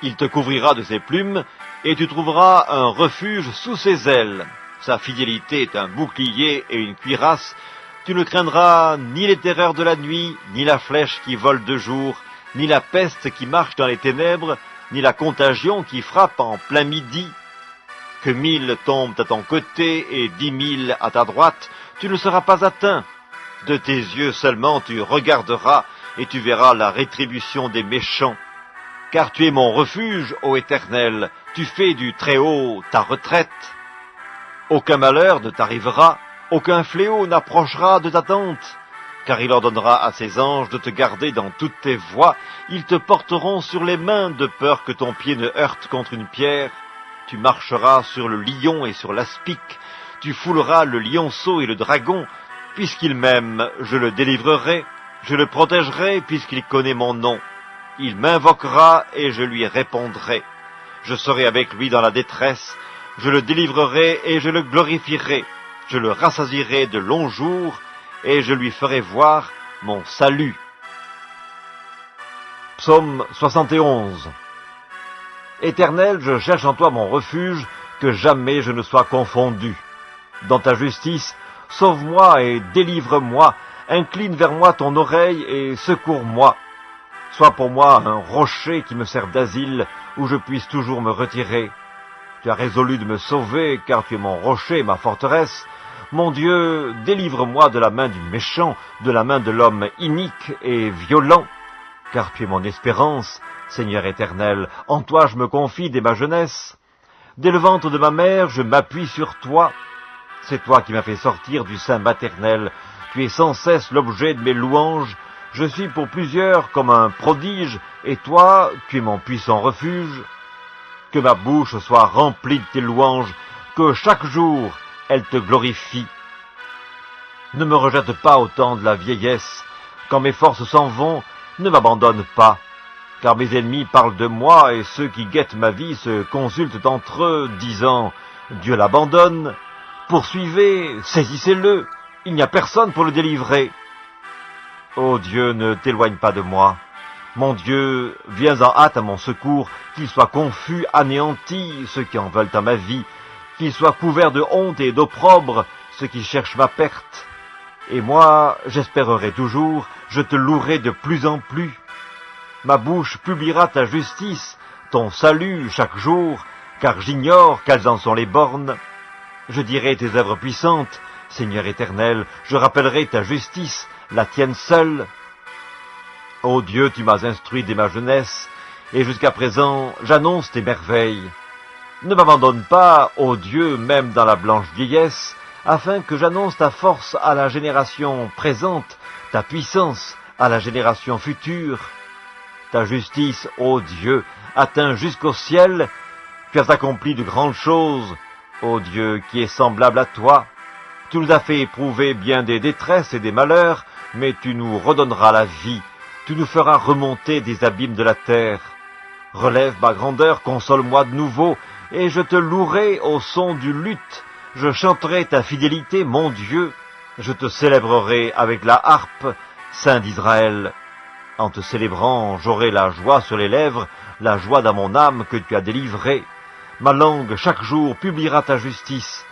Il te couvrira de ses plumes, et tu trouveras un refuge sous ses ailes. Sa fidélité est un bouclier et une cuirasse. Tu ne craindras ni les terreurs de la nuit, ni la flèche qui vole de jour, ni la peste qui marche dans les ténèbres, ni la contagion qui frappe en plein midi. Que 1000 tombent à ton côté et 10 000 à ta droite, tu ne seras pas atteint. De tes yeux seulement tu regarderas, et tu verras la rétribution des méchants. Car tu es mon refuge, ô Éternel, tu fais du Très-Haut ta retraite. Aucun malheur ne t'arrivera, aucun fléau n'approchera de ta tente, car il ordonnera à ses anges de te garder dans toutes tes voies, ils te porteront sur les mains de peur que ton pied ne heurte contre une pierre. Tu marcheras sur le lion et sur l'aspic, tu fouleras le lionceau et le dragon, puisqu'il m'aime, je le délivrerai, je le protégerai puisqu'il connaît mon nom. Il m'invoquera et je lui répondrai. Je serai avec lui dans la détresse, je le délivrerai et je le glorifierai. Je le rassasierai de longs jours et je lui ferai voir mon salut. Psaume 71. Éternel, je cherche en toi mon refuge, que jamais je ne sois confondu. Dans ta justice, sauve-moi et délivre-moi, incline vers moi ton oreille et secours-moi. Sois pour moi un rocher qui me sert d'asile, où je puisse toujours me retirer. Tu as résolu de me sauver, car tu es mon rocher et ma forteresse. Mon Dieu, délivre-moi de la main du méchant, de la main de l'homme inique et violent, car tu es mon espérance, Seigneur éternel, en toi je me confie dès ma jeunesse. Dès le ventre de ma mère, je m'appuie sur toi. C'est toi qui m'as fait sortir du sein maternel. Tu es sans cesse l'objet de mes louanges. Je suis pour plusieurs comme un prodige, et toi, tu es mon puissant refuge. Que ma bouche soit remplie de tes louanges, que chaque jour elle te glorifie. Ne me rejette pas au temps de la vieillesse. Quand mes forces s'en vont, ne m'abandonne pas. Car mes ennemis parlent de moi, et ceux qui guettent ma vie se consultent entre eux, disant « Dieu l'abandonne ». Poursuivez, saisissez-le, il n'y a personne pour le délivrer. Ô Dieu, ne t'éloigne pas de moi. Mon Dieu, viens en hâte à mon secours, qu'ils soient confus, anéantis, ceux qui en veulent à ma vie, qu'ils soient couverts de honte et d'opprobre, ceux qui cherchent ma perte. Et moi, j'espérerai toujours, je te louerai de plus en plus. Ma bouche publiera ta justice, ton salut chaque jour, car j'ignore quelles en sont les bornes. Je dirai tes œuvres puissantes, Seigneur éternel, je rappellerai ta justice, la tienne seule. Ô Dieu, tu m'as instruit dès ma jeunesse, et jusqu'à présent, j'annonce tes merveilles. Ne m'abandonne pas, ô Dieu, même dans la blanche vieillesse, afin que j'annonce ta force à la génération présente, ta puissance à la génération future. Ta justice, ô Dieu, atteint jusqu'au ciel, tu as accompli de grandes choses, ô Dieu, qui est semblable à toi. Tu nous as fait éprouver bien des détresses et des malheurs, mais tu nous redonneras la vie, tu nous feras remonter des abîmes de la terre. Relève ma grandeur, console-moi de nouveau, et je te louerai au son du luth. Je chanterai ta fidélité, mon Dieu. Je te célébrerai avec la harpe, Saint d'Israël. En te célébrant, j'aurai la joie sur les lèvres, la joie dans mon âme que tu as délivrée. Ma langue, chaque jour, publiera ta justice,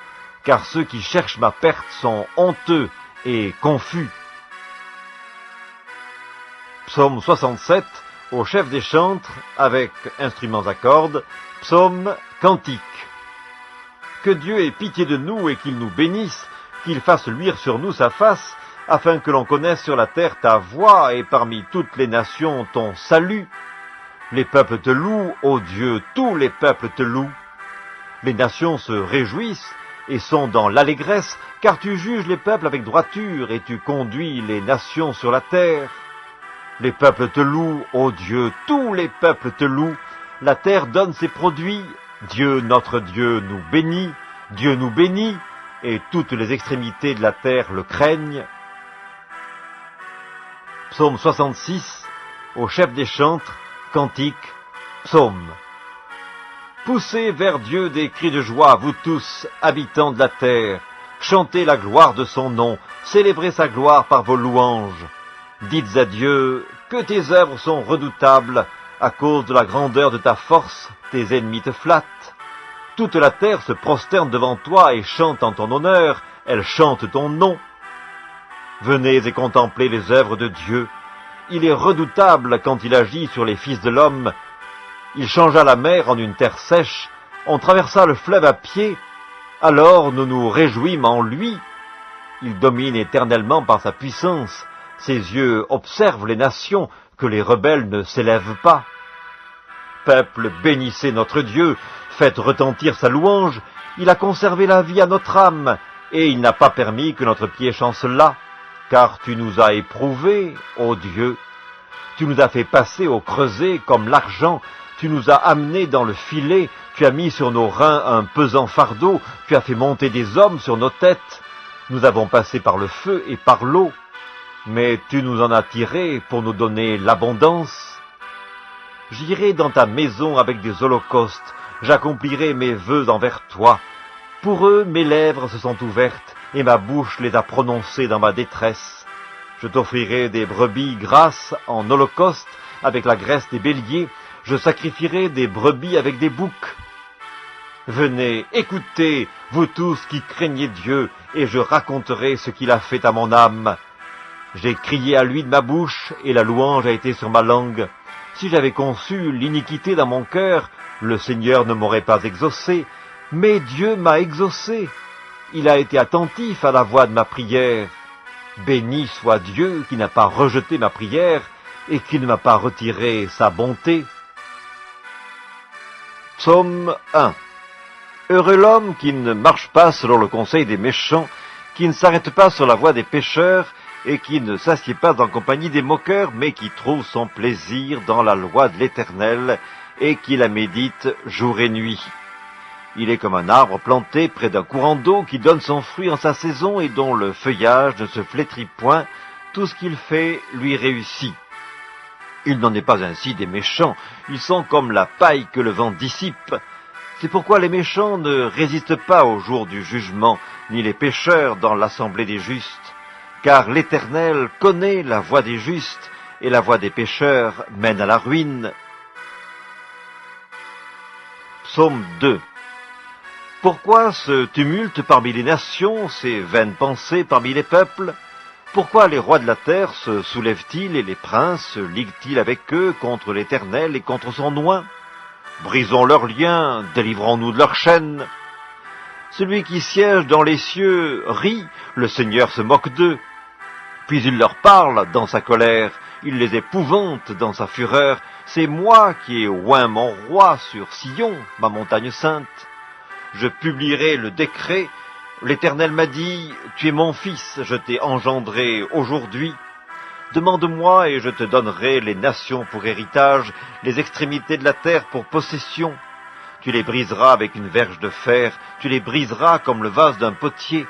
car ceux qui cherchent ma perte sont honteux et confus. Psaume 67, au chef des chantres, avec instruments à cordes, psaume cantique. Que Dieu ait pitié de nous et qu'il nous bénisse, qu'il fasse luire sur nous sa face, afin que l'on connaisse sur la terre ta voix et parmi toutes les nations ton salut. Les peuples te louent, ô Dieu, tous les peuples te louent. Les nations se réjouissent et sont dans l'allégresse, car tu juges les peuples avec droiture et tu conduis les nations sur la terre. Les peuples te louent, ô Dieu, tous les peuples te louent. La terre donne ses produits, Dieu, notre Dieu, nous bénit, Dieu nous bénit, et toutes les extrémités de la terre le craignent. Psaume 66, au chef des chantres, cantique, psaume. Poussez vers Dieu des cris de joie, vous tous, habitants de la terre. Chantez la gloire de son nom, célébrez sa gloire par vos louanges. Dites à Dieu que tes œuvres sont redoutables, à cause de la grandeur de ta force, tes ennemis te flattent. Toute la terre se prosterne devant toi et chante en ton honneur, elle chante ton nom. Venez et contemplez les œuvres de Dieu. Il est redoutable quand il agit sur les fils de l'homme. Il changea la mer en une terre sèche, on traversa le fleuve à pied, alors nous nous réjouîmes en lui. Il domine éternellement par sa puissance, ses yeux observent les nations, que les rebelles ne s'élèvent pas. Peuple, bénissez notre Dieu, faites retentir sa louange, il a conservé la vie à notre âme, et il n'a pas permis que notre pied chancelât, car tu nous as éprouvés, ô Dieu. Tu nous as fait passer au creuset comme l'argent, tu nous as amenés dans le filet, tu as mis sur nos reins un pesant fardeau, tu as fait monter des hommes sur nos têtes. Nous avons passé par le feu et par l'eau, mais tu nous en as tirés pour nous donner l'abondance. J'irai dans ta maison avec des holocaustes, j'accomplirai mes vœux envers toi. Pour eux, mes lèvres se sont ouvertes, et ma bouche les a prononcés dans ma détresse. Je t'offrirai des brebis grasses en holocauste avec la graisse des béliers, je sacrifierai des brebis avec des boucs. Venez, écoutez, vous tous qui craignez Dieu, et je raconterai ce qu'il a fait à mon âme. J'ai crié à lui de ma bouche, et la louange a été sur ma langue. Si j'avais conçu l'iniquité dans mon cœur, le Seigneur ne m'aurait pas exaucé, mais Dieu m'a exaucé. Il a été attentif à la voix de ma prière. Béni soit Dieu qui n'a pas rejeté ma prière et qui ne m'a pas retiré sa bonté. Psaume 1. Heureux l'homme qui ne marche pas selon le conseil des méchants, qui ne s'arrête pas sur la voie des pécheurs, et qui ne s'assied pas en compagnie des moqueurs, mais qui trouve son plaisir dans la loi de l'Éternel, et qui la médite jour et nuit. Il est comme un arbre planté près d'un courant d'eau qui donne son fruit en sa saison et dont le feuillage ne se flétrit point, tout ce qu'il fait lui réussit. Il n'en est pas ainsi des méchants, ils sont comme la paille que le vent dissipe. C'est pourquoi les méchants ne résistent pas au jour du jugement, ni les pécheurs dans l'assemblée des justes. Car l'Éternel connaît la voie des justes, et la voie des pécheurs mène à la ruine. Psaume 2. Pourquoi ce tumulte parmi les nations, ces vaines pensées parmi les peuples? Pourquoi les rois de la terre se soulèvent-ils et les princes se liguent-ils avec eux contre l'Éternel et contre son oint? Brisons leurs liens, délivrons-nous de leurs chaînes. Celui qui siège dans les cieux rit, le Seigneur se moque d'eux. Puis il leur parle dans sa colère, il les épouvante dans sa fureur. C'est moi qui ai oint mon roi sur Sion, ma montagne sainte. Je publierai le décret. L'Éternel m'a dit, tu es mon fils, je t'ai engendré aujourd'hui. Demande-moi et je te donnerai les nations pour héritage, les extrémités de la terre pour possession. Tu les briseras avec une verge de fer, tu les briseras comme le vase d'un potier.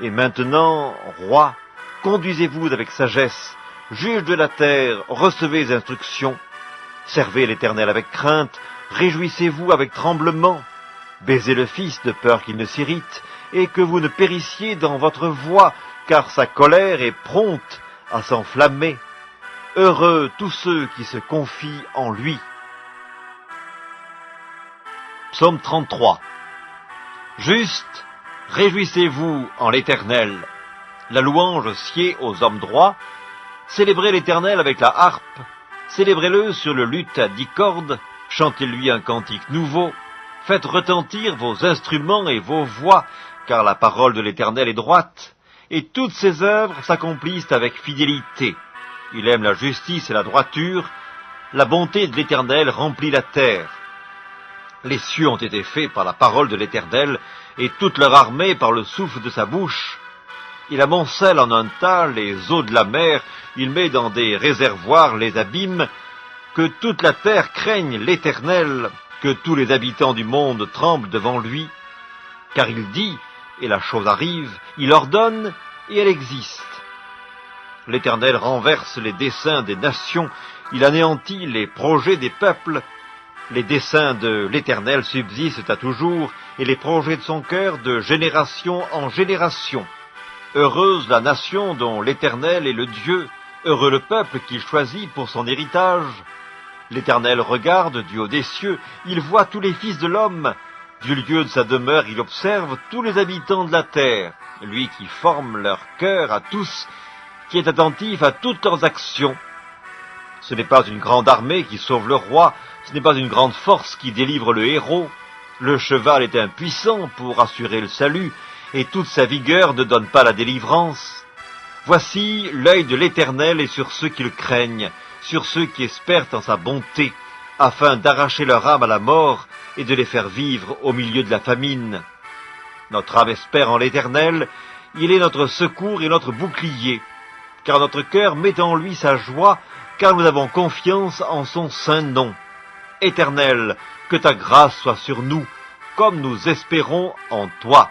Et maintenant, roi, conduisez-vous avec sagesse, juge de la terre, recevez instruction. Servez l'Éternel avec crainte, réjouissez-vous avec tremblement. Baisez le Fils de peur qu'il ne s'irrite, et que vous ne périssiez dans votre voie, car sa colère est prompte à s'enflammer. Heureux tous ceux qui se confient en lui. Psaume 33. Juste, réjouissez-vous en l'Éternel. La louange sied aux hommes droits. Célébrez l'Éternel avec la harpe. Célébrez-le sur le luth à 10 cordes. Chantez-lui un cantique nouveau. Faites retentir vos instruments et vos voix, car la parole de l'Éternel est droite, et toutes ses œuvres s'accomplissent avec fidélité. Il aime la justice et la droiture, la bonté de l'Éternel remplit la terre. Les cieux ont été faits par la parole de l'Éternel, et toute leur armée par le souffle de sa bouche. Il amoncelle en un tas les eaux de la mer, il met dans des réservoirs les abîmes. Que toute la terre craigne l'Éternel, que tous les habitants du monde tremblent devant lui, car il dit, et la chose arrive, il ordonne, et elle existe. L'Éternel renverse les desseins des nations, il anéantit les projets des peuples. Les desseins de l'Éternel subsistent à toujours, et les projets de son cœur de génération en génération. Heureuse la nation dont l'Éternel est le Dieu, heureux le peuple qu'il choisit pour son héritage. L'Éternel regarde du haut des cieux, il voit tous les fils de l'homme. Du lieu de sa demeure, il observe tous les habitants de la terre, lui qui forme leur cœur à tous, qui est attentif à toutes leurs actions. Ce n'est pas une grande armée qui sauve le roi, ce n'est pas une grande force qui délivre le héros. Le cheval est impuissant pour assurer le salut, et toute sa vigueur ne donne pas la délivrance. Voici l'œil de l'Éternel est sur ceux qui le craignent, sur ceux qui espèrent en sa bonté, afin d'arracher leur âme à la mort et de les faire vivre au milieu de la famine. Notre âme espère en l'Éternel, il est notre secours et notre bouclier, car notre cœur met en lui sa joie, car nous avons confiance en son saint nom. Éternel, que ta grâce soit sur nous, comme nous espérons en toi.